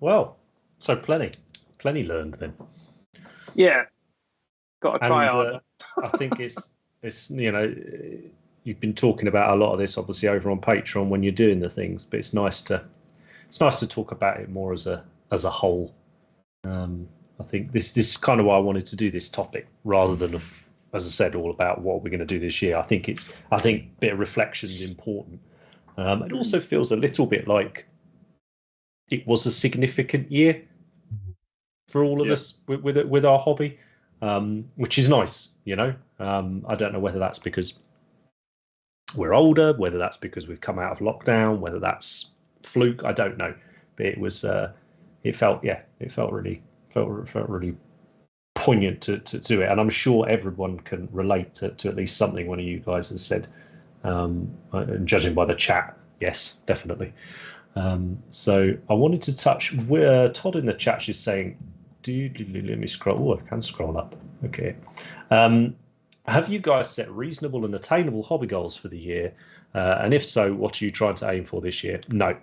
S1: Well, so plenty learned then.
S2: Yeah. Got to try harder.
S1: I think it's you've been talking about a lot of this obviously over on Patreon when you're doing the things, but it's nice to talk about it more as a whole. I think this is kind of why I wanted to do this topic rather than, as I said, all about what we're going to do this year. I think a bit of reflection is important. It also feels a little bit like it was a significant year for all of us with our hobby, which is nice. I don't know whether that's because we're older, whether that's because we've come out of lockdown, whether that's fluke. I don't know, but it was. It felt really poignant to do it, and I'm sure everyone can relate to at least something one of you guys has said. And judging by the chat, yes, definitely. So I wanted to touch where Todd in the chat is saying, let me scroll. Oh, I can scroll up. Okay. Have you guys set reasonable and attainable hobby goals for the year? And if so, what are you trying to aim for this year? No.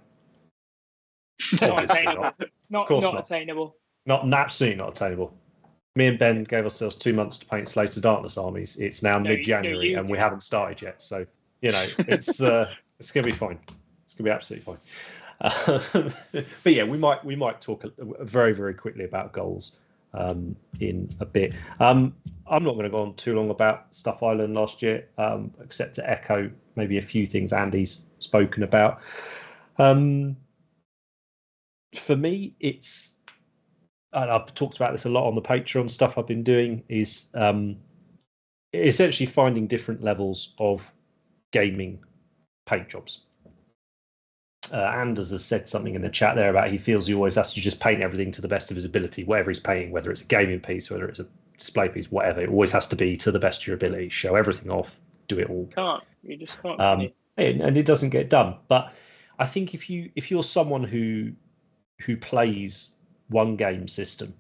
S2: Not attainable. Not attainable.
S1: Absolutely not attainable. Me and Ben gave ourselves 2 months to paint Slater Darkness armies. It's now mid-January and we haven't started yet. So, it's going to be fine. It's going to be absolutely fine. But we might talk very, very quickly about goals in a bit. I'm not going to go on too long about stuff I learned last year, except to echo maybe a few things Andy's spoken about. For me, it's, and I've talked about this a lot on the Patreon stuff I've been doing, is essentially finding different levels of gaming paint jobs. Anders has said something in the chat there about he feels he always has to just paint everything to the best of his ability, whatever he's painting, whether it's a gaming piece, whether it's a display piece, whatever. It always has to be to the best of your ability. Show everything off, do it all.
S2: You just can't.
S1: And it doesn't get done. But I think if you're someone who plays one game system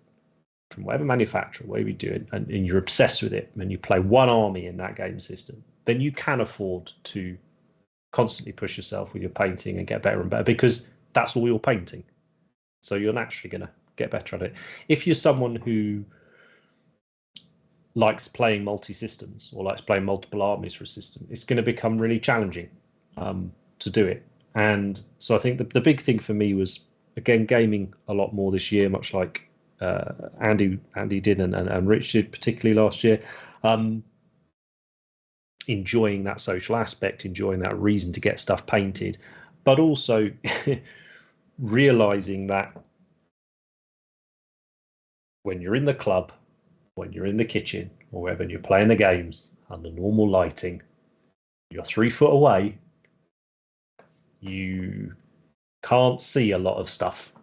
S1: from whatever manufacturer, whatever you do it, and you're obsessed with it, and you play one army in that game system, then you can afford to constantly push yourself with your painting and get better and better, because that's all you're painting. So you're naturally going to get better at it. If you're someone who likes playing multi-systems or likes playing multiple armies for a system, it's going to become really challenging to do it. And so I think the big thing for me was, again, gaming a lot more this year, much like Andy did and Rich did, particularly last year. Enjoying that social aspect, enjoying that reason to get stuff painted, but also realizing that when you're in the club, when you're in the kitchen, or wherever you're playing the games under normal lighting, you're 3 foot away, you can't see a lot of stuff.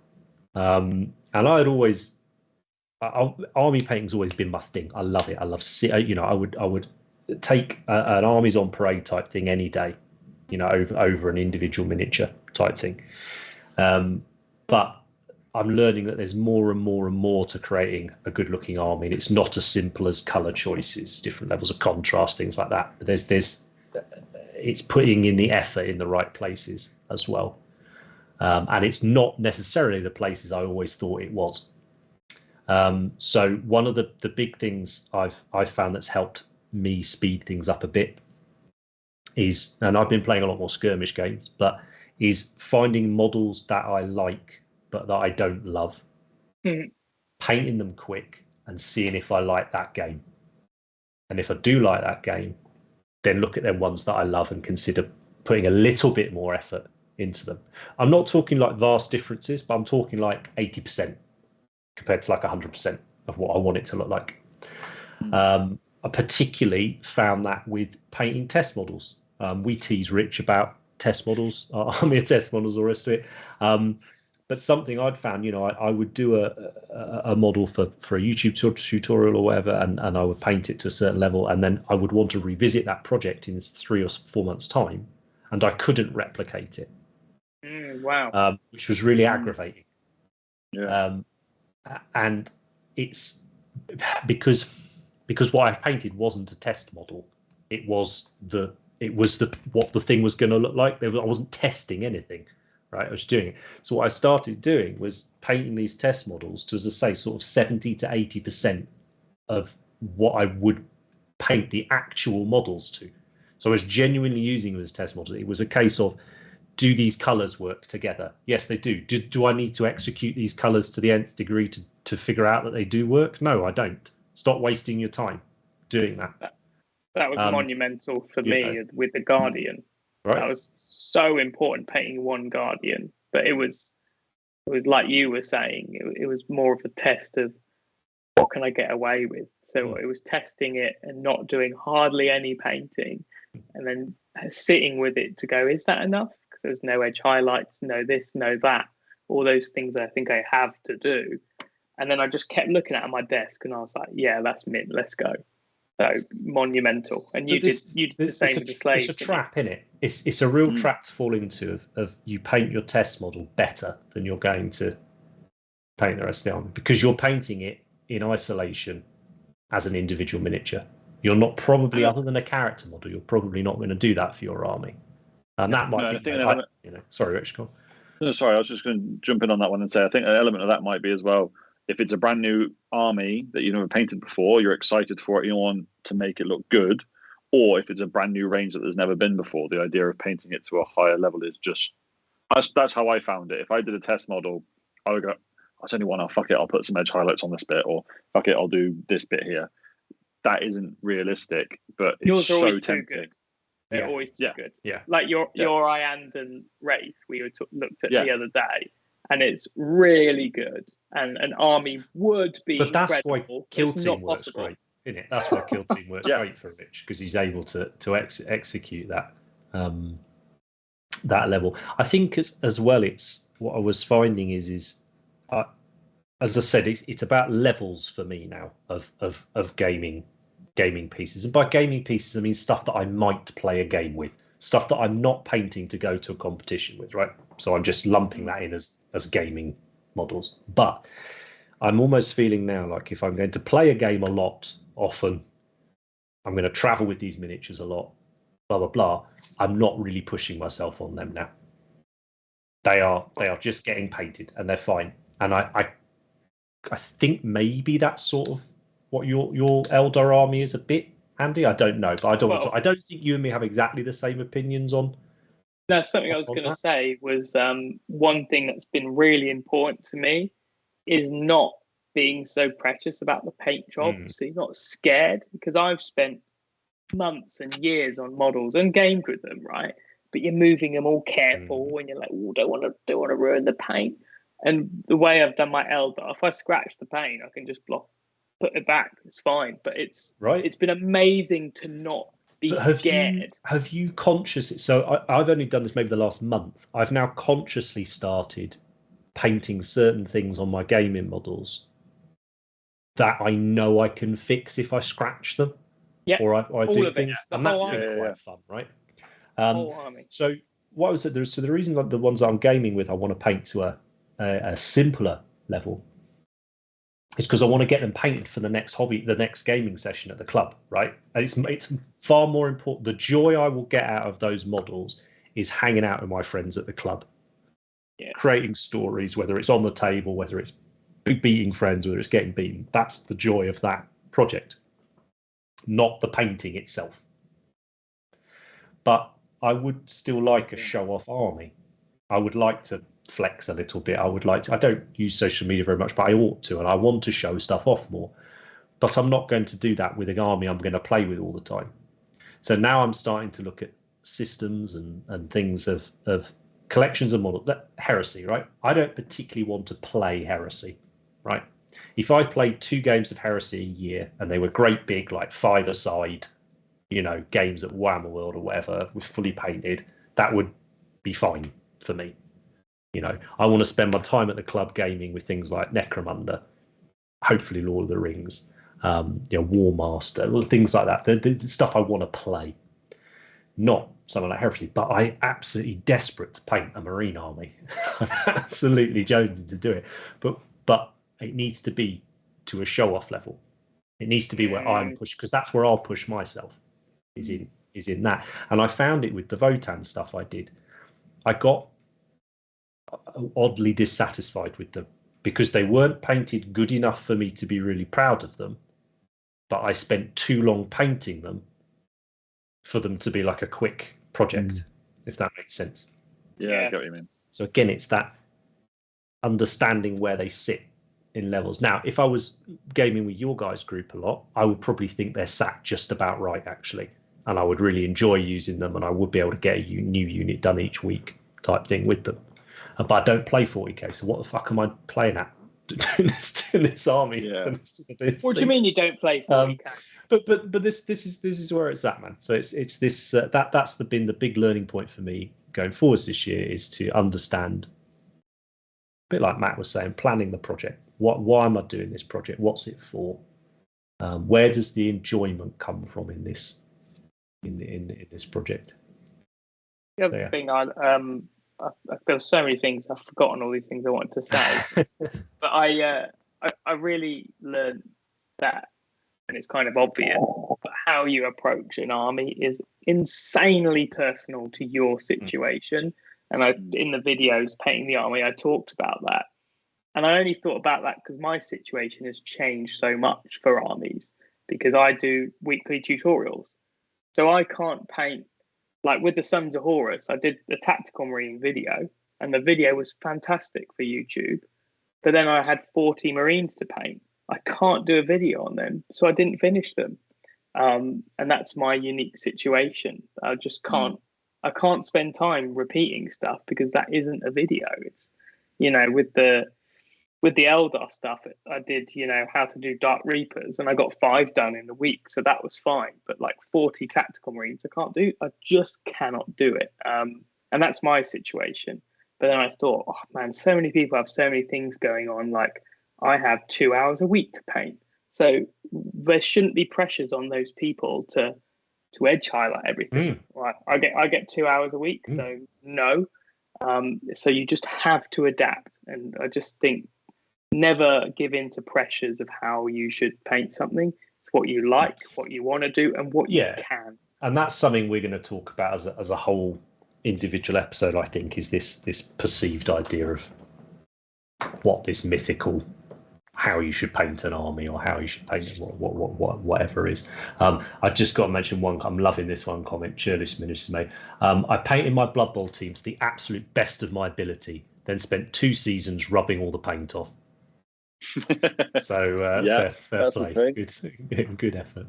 S1: And I'd always, army painting's always been my thing. I love it. I love, I would take an armies on parade type thing any day, over an individual miniature type thing. But I'm learning that there's more and more and more to creating a good looking army. And it's not as simple as color choices, different levels of contrast, things like that. It's putting in the effort in the right places as well. And it's not necessarily the places I always thought it was. So one of the big things I've found that's helped me speed things up a bit is, and I've been playing a lot more skirmish games, but is finding models that I like but that I don't love, painting them quick and seeing if I like that game. And if I do like that game, then look at them ones that I love and consider putting a little bit more effort into them. I'm not talking like vast differences, but I'm talking like 80% compared to like 100% of what I want it to look like. I particularly found that with painting test models. We tease Rich about test models, army test models, or the rest of it. But something I'd found, I would do a model for a YouTube tutorial or whatever, and I would paint it to a certain level, and then I would want to revisit that project in 3 or 4 months' time, and I couldn't replicate it.
S2: Wow.
S1: Which was really aggravating.
S3: Yeah.
S1: And it's because what I've painted wasn't a test model. It was what the thing was going to look like. I wasn't testing anything. Right, I was doing it. So what I started doing was painting these test models to, as I say, sort of 70 to 80% of what I would paint the actual models to. So I was genuinely using them as test models. It was a case of, do these colors work together? Yes, they do. Do I need to execute these colors to the nth degree to figure out that they do work? No, I don't. Stop wasting your time doing that.
S2: That was monumental for me with the Guardian.
S1: Right.
S2: That was so important, painting one Guardian. But it was like you were saying, it was more of a test of what can I get away with. So it was testing it and not doing hardly any painting, and then sitting with it to go, is that enough? Because there was no edge highlights, no this, no that, all those things I think I have to do. And then I just kept looking at my desk, and I was like, yeah, that's mint. Let's go. So monumental. And you did the same with the slaves.
S1: It's a trap, isn't it? It's a real trap to fall into of you paint your test model better than you're going to paint the rest of the army, because you're painting it in isolation as an individual miniature. You're not probably, other than a character model, you're probably not going to do that for your army. And that might be, sorry, Rich, go on.
S3: No, sorry, I was just going to jump in on that one and say, I think an element of that might be as well, if it's a brand new army that you've never painted before, you're excited for it, you want to make it look good. Or if it's a brand new range that there's never been before, the idea of painting it to a higher level is just, that's how I found it. If I did a test model, I would go, that's only one, fuck it, I'll put some edge highlights on this bit, or fuck it, I'll do this bit here. That isn't realistic, but it's so tempting.
S2: Good. They're always too good.
S1: Yeah.
S2: Like your Iand and Wraith we looked at the other day, and it's really good. And an army would be
S1: But that's
S2: incredible.
S1: why Kill Team works great, isn't it? That's why Kill Team works great for Rich, because he's able to execute that that level. I think as well, it's what I was finding is as I said, it's about levels for me now of gaming pieces. And by gaming pieces, I mean stuff that I might play a game with, stuff that I'm not painting to go to a competition with, right? So I'm just lumping that in as gaming models. But I'm almost feeling now like if I'm going to play a game a lot, often, I'm going to travel with these miniatures a lot, blah, blah, blah, I'm not really pushing myself on them now. They are just getting painted and they're fine. And I think maybe that's sort of what your Eldar army is a bit, Andy? I don't know, but I don't.
S2: Well,
S1: I don't think you and me have exactly the same opinions on.
S2: No, something I was going to say was one thing that's been really important to me is not being so precious about the paint job. So you're not scared, because I've spent months and years on models and gamed with them, right? But you're moving them all careful and you're like, oh, don't want to ruin the paint. And the way I've done my Eldar, if I scratch the paint, I can just put it back. It's fine. But it's been amazing to not be scared.
S1: Have you consciously? So I've only done this maybe the last month. I've now consciously started painting certain things on my gaming models that I know I can fix if I scratch them.
S2: Yeah,
S1: or I do things, and that's
S2: been
S1: quite fun, right?
S2: Whole army.
S1: So what was it? So the reason that the ones that I'm gaming with, I want to paint to a simpler level, is because I want to get them painted for the next gaming session at the club, right? And it's far more important. The joy I will get out of those models is hanging out with my friends at the club, creating stories, whether it's on the table, whether it's beating friends, whether it's getting beaten. That's the joy of that project, not the painting itself. But I would still like a show-off army. I would like to flex a little bit. I don't use social media very much, but I ought to, and I want to show stuff off more. But I'm not going to do that with an army I'm going to play with all the time. So now I'm starting to look at systems and things of collections and models. Heresy, right? I don't particularly want to play Heresy, right? If I played 2 games of Heresy a year and they were great big, like 5-a-side, games at Whammer World or whatever, with fully painted, that would be fine for me. I want to spend my time at the club gaming with things like Necromunda, hopefully Lord of the Rings, War Master, things like that. The stuff I want to play, not something like Heresy. But I'm absolutely desperate to paint a Marine army. I'm absolutely jonesing to do it, but it needs to be to a show-off level. It needs to be where I'm pushed, because that's where I'll push myself. Is in that. And I found it with the Votan stuff I did. I got oddly dissatisfied with them because they weren't painted good enough for me to be really proud of them, but I spent too long painting them for them to be like a quick project, if that makes sense.
S3: Yeah, I get what you mean.
S1: So again, it's that understanding where they sit in levels. Now, if I was gaming with your guys' group a lot, I would probably think they're sat just about right, actually, and I would really enjoy using them, and I would be able to get a new unit done each week type thing with them. But I don't play 40k, so what the fuck am I playing at? Doing this army.
S3: Yeah.
S2: What do you mean you don't play 40k?
S1: But this is where it's at, man. So it's this that's been the big learning point for me going forwards this year, is to understand, a bit like Matt was saying, planning the project. Why am I doing this project? What's it for? Where does the enjoyment come from in this this project?
S2: The other thing, there's so many things, I've forgotten all these things I wanted to say. But I really learned that, and it's kind of obvious, but how you approach an army is insanely personal to your situation. And in the videos painting the army, I talked about that. And I only thought about that because my situation has changed so much for armies, because I do weekly tutorials. So I can't paint, like with the Sons of Horus, I did the Tactical Marine video, and the video was fantastic for YouTube. But then I had 40 Marines to paint. I can't do a video on them, so I didn't finish them. And that's my unique situation. I just can't. I can't spend time repeating stuff because that isn't a video. It's, with the Eldar stuff, I did, how to do Dark Reapers, and I got 5 done in a week, so that was fine. But like 40 Tactical Marines, I just cannot do it. And that's my situation. But then I thought, oh man, so many people have so many things going on. Like I have 2 hours a week to paint. So there shouldn't be pressures on those people to edge highlight everything. Right? I get 2 hours a week, so no. So you just have to adapt. And I just think, never give in to pressures of how you should paint something. It's what you like, what you want to do, and what you can.
S1: And that's something we're going to talk about as a whole individual episode, I think, is this perceived idea of what this mythical how you should paint an army or how you should paint whatever it is. I just got to mention one. I'm loving this one comment Shirley's Miniatures made. I painted my Blood Bowl team to the absolute best of my ability, then spent 2 seasons rubbing all the paint off. So fair play, good effort.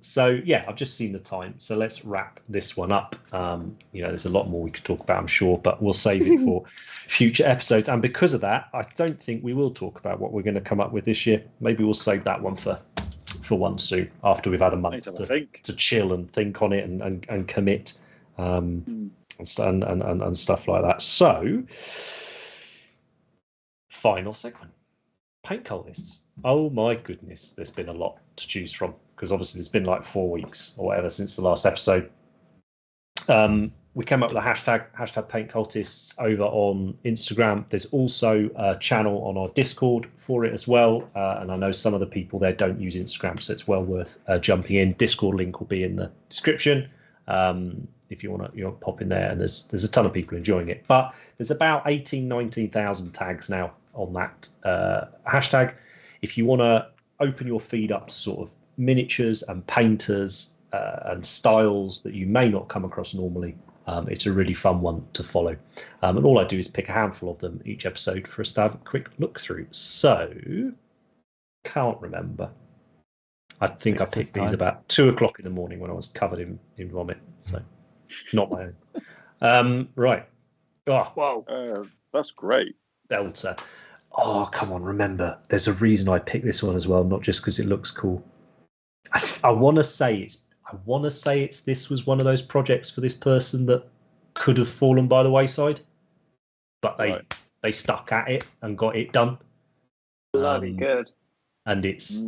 S1: So yeah, I've just seen the time, so let's wrap this one up. There's a lot more we could talk about, I'm sure, but we'll save it for future episodes. And because of that, I don't think we will talk about what we're going to come up with this year. Maybe we'll save that one for one soon, after we've had a month to chill and think on it and commit and stuff like that. So final segment. Paint Cultists. Oh my goodness, there's been a lot to choose from, because obviously there's been like 4 weeks or whatever since the last episode. We came up with a hashtag Paint Cultists over on Instagram. There's also a channel on our Discord for it as well, and I know some of the people there don't use Instagram, so it's well worth jumping in. Discord link will be in the description if you want to pop in there, and there's a ton of people enjoying it. But there's about 19,000 tags now on that hashtag. If you want to open your feed up to sort of miniatures and painters and styles that you may not come across normally, it's a really fun one to follow. And all I do is pick a handful of them each episode for us to have a quick look through. So, can't remember. I think I picked these about 2:00 in the morning when I was covered in vomit. So, not my own. Right. Oh,
S3: wow. That's great.
S1: Delta. Oh, come on, remember, there's a reason I picked this one as well, not just because it looks cool. I want to say it's this was one of those projects for this person that could have fallen by the wayside, but they stuck at it and got it done.
S2: Bloody good.
S1: And it's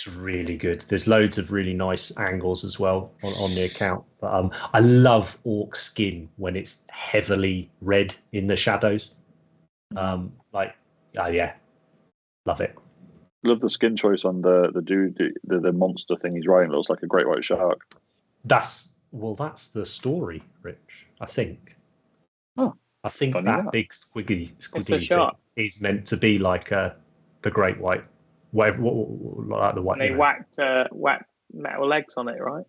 S1: really good. There's loads of really nice angles as well on the account. But I love orc skin when it's heavily red in the shadows. Yeah, love it.
S3: Love the skin choice on the dude, the monster thing he's riding. Looks like a great white shark.
S1: That's the story, Rich. I think.
S3: Oh,
S1: I think that big squiggly thing is meant to be like the great white, like the white.
S2: And they whacked metal legs on it, right?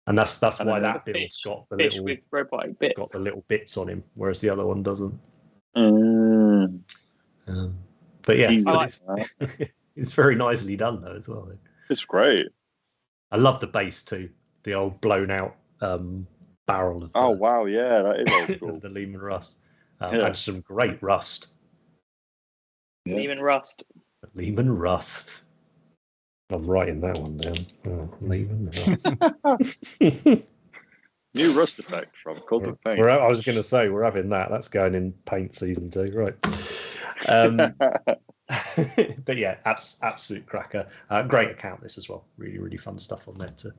S1: And that's why that bill's got the
S2: fish
S1: little
S2: with robotic bits.
S1: Got the little bits on him, whereas the other one doesn't. But yeah, it's very nicely done though as well.
S3: It's great.
S1: I love the base too. The old blown out barrel of
S3: wow, yeah, that is old school.
S1: the Lehman Rust. And some great rust.
S2: Yeah. Lehman Rust.
S1: I'm writing that one down. Lehman Rust.
S3: New rust effect from Cultists Paint.
S1: I was going to say we're having that. That's going in paint season 2, right? But yeah, absolute cracker. Great account this as well. Really, really fun stuff on there to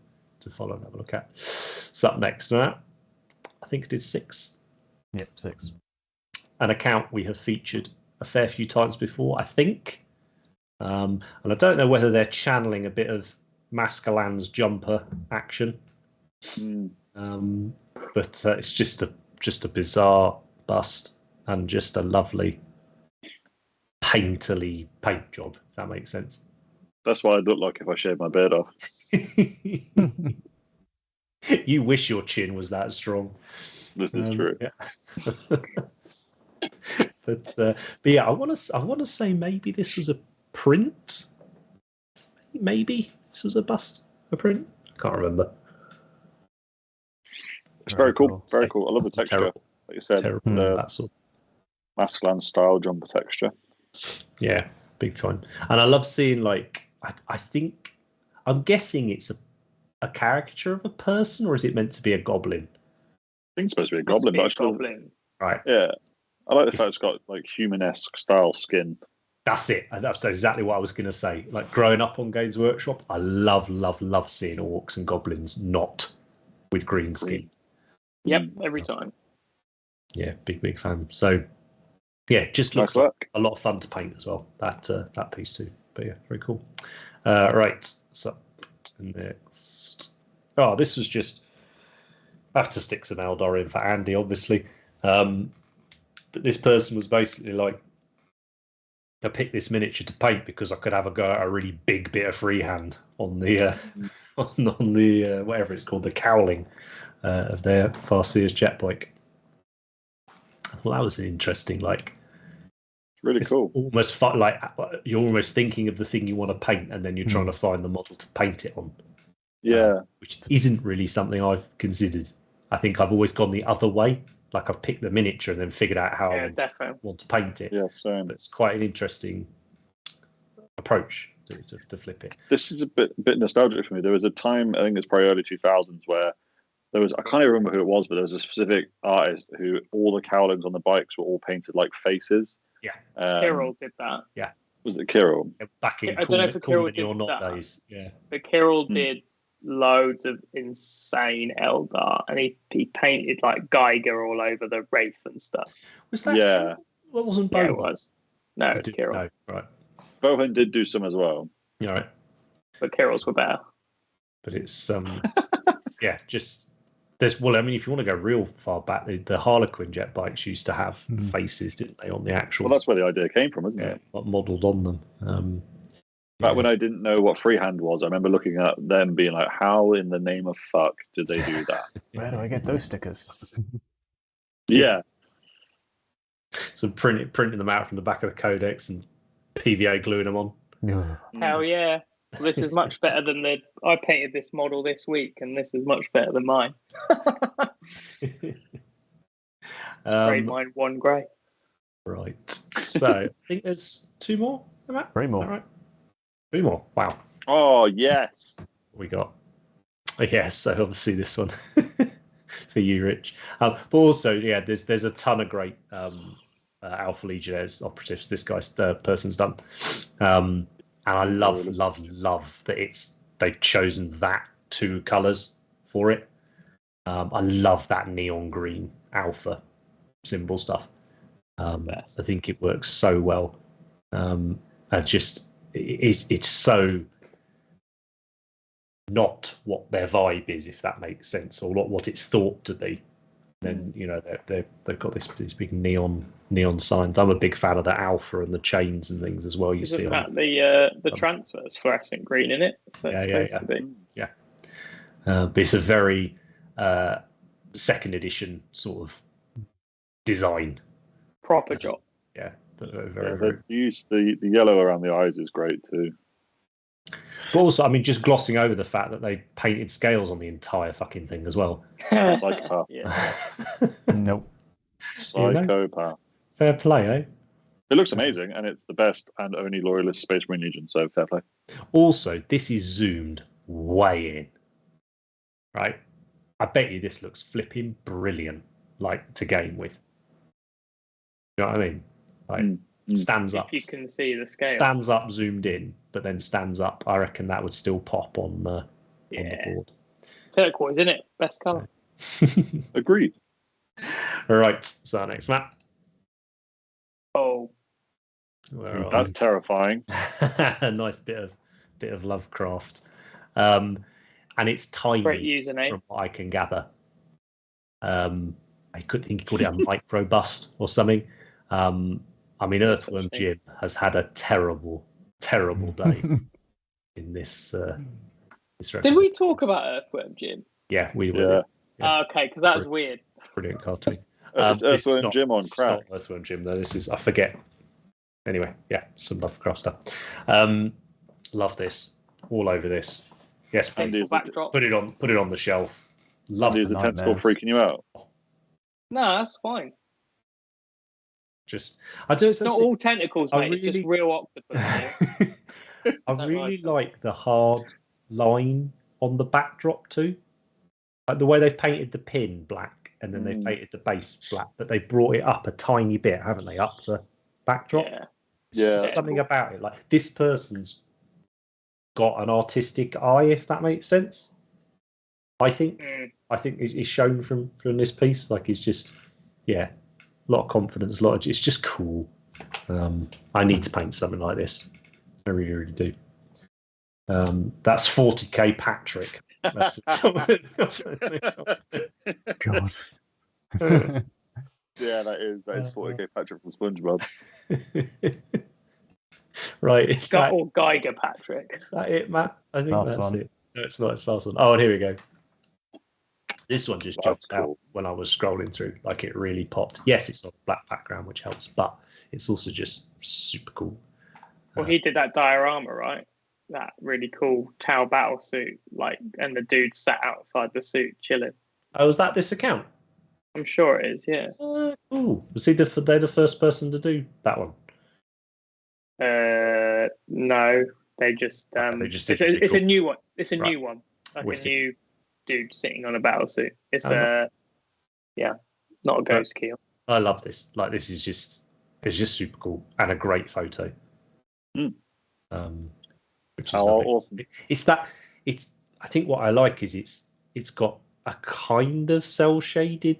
S1: follow and have a look at. So up next to that, I think it is 6.
S4: Yep, 6.
S1: An account we have featured a fair few times before, I think. And I don't know whether they're channeling a bit of Mascalan's jumper action. But it's just a bizarre bust and just a lovely painterly paint job, if that makes sense.
S3: That's what I'd look like if I shaved my beard off.
S1: You wish your chin was that strong.
S3: This is true.
S1: Yeah. But yeah, I want to say maybe this was a print. Maybe this was a print. I can't remember.
S3: It's very cool. Very cool. I love the texture.
S1: Terrible.
S3: Like you said,
S1: that sort of
S3: Mascalan style jumper texture.
S1: Yeah, big time. And I love seeing I'm guessing it's a caricature of a person, or is it meant to be a goblin?
S3: I think it's supposed to be a goblin, but
S2: goblin.
S1: Right.
S3: Yeah. I like the fact it's got like human-esque style skin.
S1: That's it. That's exactly what I was going to say. Like growing up on Games Workshop, I love seeing orcs and goblins not with green skin.
S2: Yep, every time.
S1: Yeah, big fan. So, yeah, just looks like a lot of fun to paint as well. That piece too. But yeah, very cool. Right. So next. Oh, this was just. I have to stick some Eldor in for Andy, obviously. But this person was basically like, I picked this miniature to paint because I could have a go at a really big bit of freehand on the on the whatever it's called, the cowling of their Farseer's jet bike. Well, that was an interesting, like,
S3: Really cool.
S1: Almost fun, like you're almost thinking of the thing you want to paint, and then you're trying to find the model to paint it on.
S3: Yeah,
S1: which isn't really something I've considered. I think I've always gone the other way. Like I've picked the miniature and then figured out how I want to paint it.
S3: Yeah, same.
S1: But it's quite an interesting approach to flip it.
S3: This is a bit nostalgic for me. There was a time, I think it's probably early 2000s, where there was, I can't even remember who it was, but there was a specific artist who all the cowlings on the bikes were all painted like faces.
S1: Yeah.
S2: Kirill did that.
S1: Yeah.
S3: Was it Kirill?
S1: Back in
S2: I don't know if Kirill did
S1: or not
S2: that.
S1: days. Yeah.
S2: But Kirill did loads of insane Eldar, and he painted like Geiger all over the Wraith and stuff.
S1: Was that?
S3: Yeah.
S1: Well, wasn't Bowen?
S2: Yeah, it was. No, it was Kirill.
S1: No, right.
S3: Bowen did do some as well.
S1: Yeah, right.
S2: But Kirill's were better.
S1: But it's yeah, just there's, well, I mean, if you want to go real far back, the Harlequin jet bikes used to have faces, didn't they, on the actual?
S3: Well, that's where the idea came from, isn't it?
S1: Modelled on them.
S3: Back when I didn't know what freehand was, I remember looking at them being like, how in the name of fuck did they do that?
S4: Where do I get those stickers?
S3: Yeah.
S1: So printing them out from the back of the Codex and PVA gluing them on.
S2: Hell yeah. Well, this is much better than I painted this model this week, and this is much better than mine. Sprayed mine one grey.
S1: Right. So I think there's two more.
S4: Three more.
S1: All right. Three more. Wow.
S3: Oh, yes.
S1: We got. Yeah, so obviously this one for you, Rich. But also, yeah, there's a ton of great Alpha Legionnaires operatives this person's done. And I love that they've chosen that two colours for it. I love that neon green Alpha symbol stuff. I think it works so well. It's so not what their vibe is, if that makes sense, or what it's thought to be. Then they've got these big neon signs. I'm a big fan of the Alpha and the chains and things as well. You see
S2: that the transfers fluorescent green in it. So
S1: yeah. But it's a very second edition sort of design.
S2: Proper job.
S1: Yeah.
S3: The yellow around the eyes is great too.
S1: But also, I mean, just glossing over the fact that they painted scales on the entire fucking thing as well.
S3: Psychopath.
S4: Nope.
S3: Psychopath.
S1: Fair play, eh?
S3: It looks amazing, and it's the best and only loyalist Space Marine Legion, so fair play.
S1: Also, this is zoomed way in, right? I bet you this looks flipping brilliant, like, to game with. You know what I mean? Like, stands up.
S2: You can see the scale.
S1: Stands up, zoomed in, but then stands up. I reckon that would still pop on the board.
S2: Turquoise, isn't it? Best colour.
S3: Agreed.
S1: All right. So our next map.
S2: Oh,
S3: that's terrifying.
S1: A nice bit of Lovecraft, and it's tiny.
S2: Great username.
S1: From what I can gather. I could think he called it a micro bust or something. I mean, Earthworm Jim has had a terrible day in this.
S2: Did we talk about Earthworm Jim?
S1: Yeah, we were.
S2: Yeah. Okay, because that was weird.
S1: Brilliant cartoon.
S3: Earthworm Jim on crack.
S1: Not Earthworm Jim though. This is, I forget. Anyway, yeah, some Lovecraft stuff. Love this. All over this. Yes, please. Put it on the shelf. Love
S3: it. Is the tentacle freaking you out?
S2: No, that's fine.
S1: I do. It's
S2: not all tentacles, mate. It's just real octopus.
S1: I really like the hard line on the backdrop too. Like the way they've painted the pin black and then they've painted the base black, but they've brought it up a tiny bit, haven't they? Up the backdrop.
S3: Yeah.
S1: Something about it. Like this person's got an artistic eye, if that makes sense. I think it's shown from this piece. Like he's just, a lot of confidence, it's just cool. I need to paint something like this. I really, really do. That's 40k Patrick. That's
S4: God.
S3: Yeah, that is 40k Patrick from SpongeBob.
S1: Right, it's that.
S2: Or Geiger Patrick.
S1: Is that it, Matt? I think
S4: Last
S1: that's
S4: one.
S1: it. No, it's not. It's the last one. Oh, and here we go. This one just
S3: That's
S1: jumped out
S3: cool.
S1: when I was scrolling through. Like it really popped. Yes, it's on a black background, which helps, but it's also just super cool.
S2: Well, he did that diorama, right? That really cool Tau battle suit, like, and the dude sat outside the suit chilling.
S1: Oh, was that this account?
S2: I'm sure it is, yeah.
S1: Cool. Was they're the first person to do that one?
S2: No, they just
S1: did
S2: it's
S1: cool.
S2: a new one. It's a
S1: Right.
S2: new one, like
S1: Wicked.
S2: a new dude sitting on a battle suit. It's
S1: Oh,
S2: not a ghost key.
S1: I love this. Like this is just it's just super cool and a great photo.
S3: Mm.
S1: Which is
S3: How
S1: lovely.
S3: awesome.
S1: I think what I like is it's got a kind of cell shaded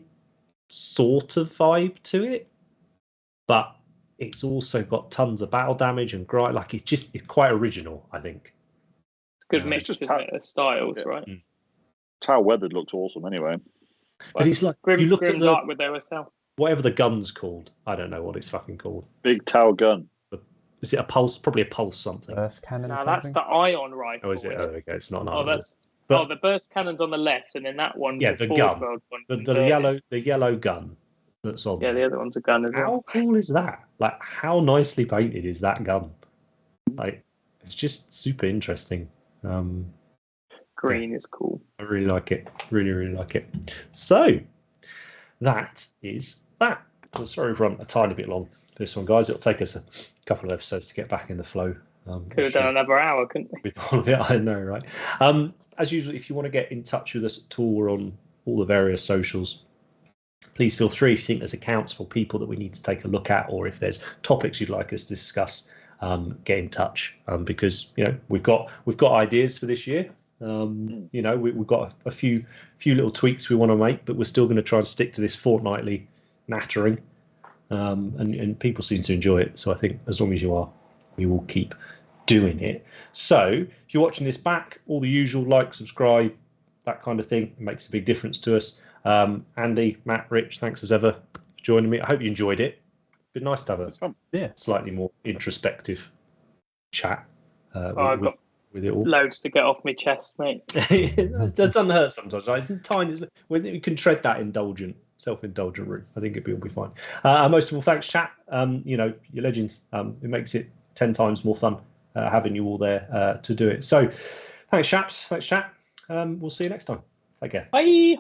S1: sort of vibe to it, but it's also got tons of battle damage and grind. Like it's quite original, I think.
S2: Good mix
S3: just
S2: isn't it, of styles,
S3: yeah.
S2: right?
S3: Tau weathered looked awesome anyway.
S1: But it's like
S2: Grim,
S1: you look
S2: Grim
S1: at
S2: Dark with OSL.
S1: whatever the gun's called. I don't know what it's fucking called.
S3: Big Tau gun.
S1: Is it a pulse? Probably a pulse something.
S4: Burst cannon.
S2: No,
S4: something?
S2: that's the ion rifle.
S1: Oh, is it?
S2: isn't
S1: Oh, there we go. It's not an
S2: Oh,
S1: iron.
S2: that's
S1: But
S2: the burst cannon's on the left, and then that one.
S1: yeah, the gun. The yellow gun that's on.
S2: Yeah,
S1: there.
S2: the other one's a gun as well.
S1: How cool is that? Like, how nicely painted is that gun? Like, it's just super interesting.
S2: Green is cool.
S1: I really like it. Really, really like it. So that is that. So sorry for running a tiny bit long for this one, guys. It'll take us a couple of episodes to get back in the flow.
S2: Could have done another hour, couldn't we?
S1: With all of it, I know, right? As usual, if you want to get in touch with us at all, we're on all the various socials. Please feel free if you think there's accounts for people that we need to take a look at, or if there's topics you'd like us to discuss, get in touch because we've got ideas for this year. We've got a few little tweaks we want to make, but we're still going to try and stick to this fortnightly nattering, and people seem to enjoy it. So I think as long as you are, we will keep doing it. So if you're watching this back, all the usual, like, subscribe, that kind of thing, it makes a big difference to us. Andy, Matt, Rich, thanks as ever for joining me. I hope you enjoyed it. Been nice to have a slightly more introspective chat with it all.
S2: Loads to get off my chest, mate.
S1: It doesn't hurt sometimes, right? It's tiny. We can tread that self-indulgent route. I think it'll be fine. Most of all, thanks, chat. You're legends. It makes it 10 times more fun having you all there to do it. So, thanks, chaps. Thanks, chat. We'll see you next time. Take care.
S2: Bye.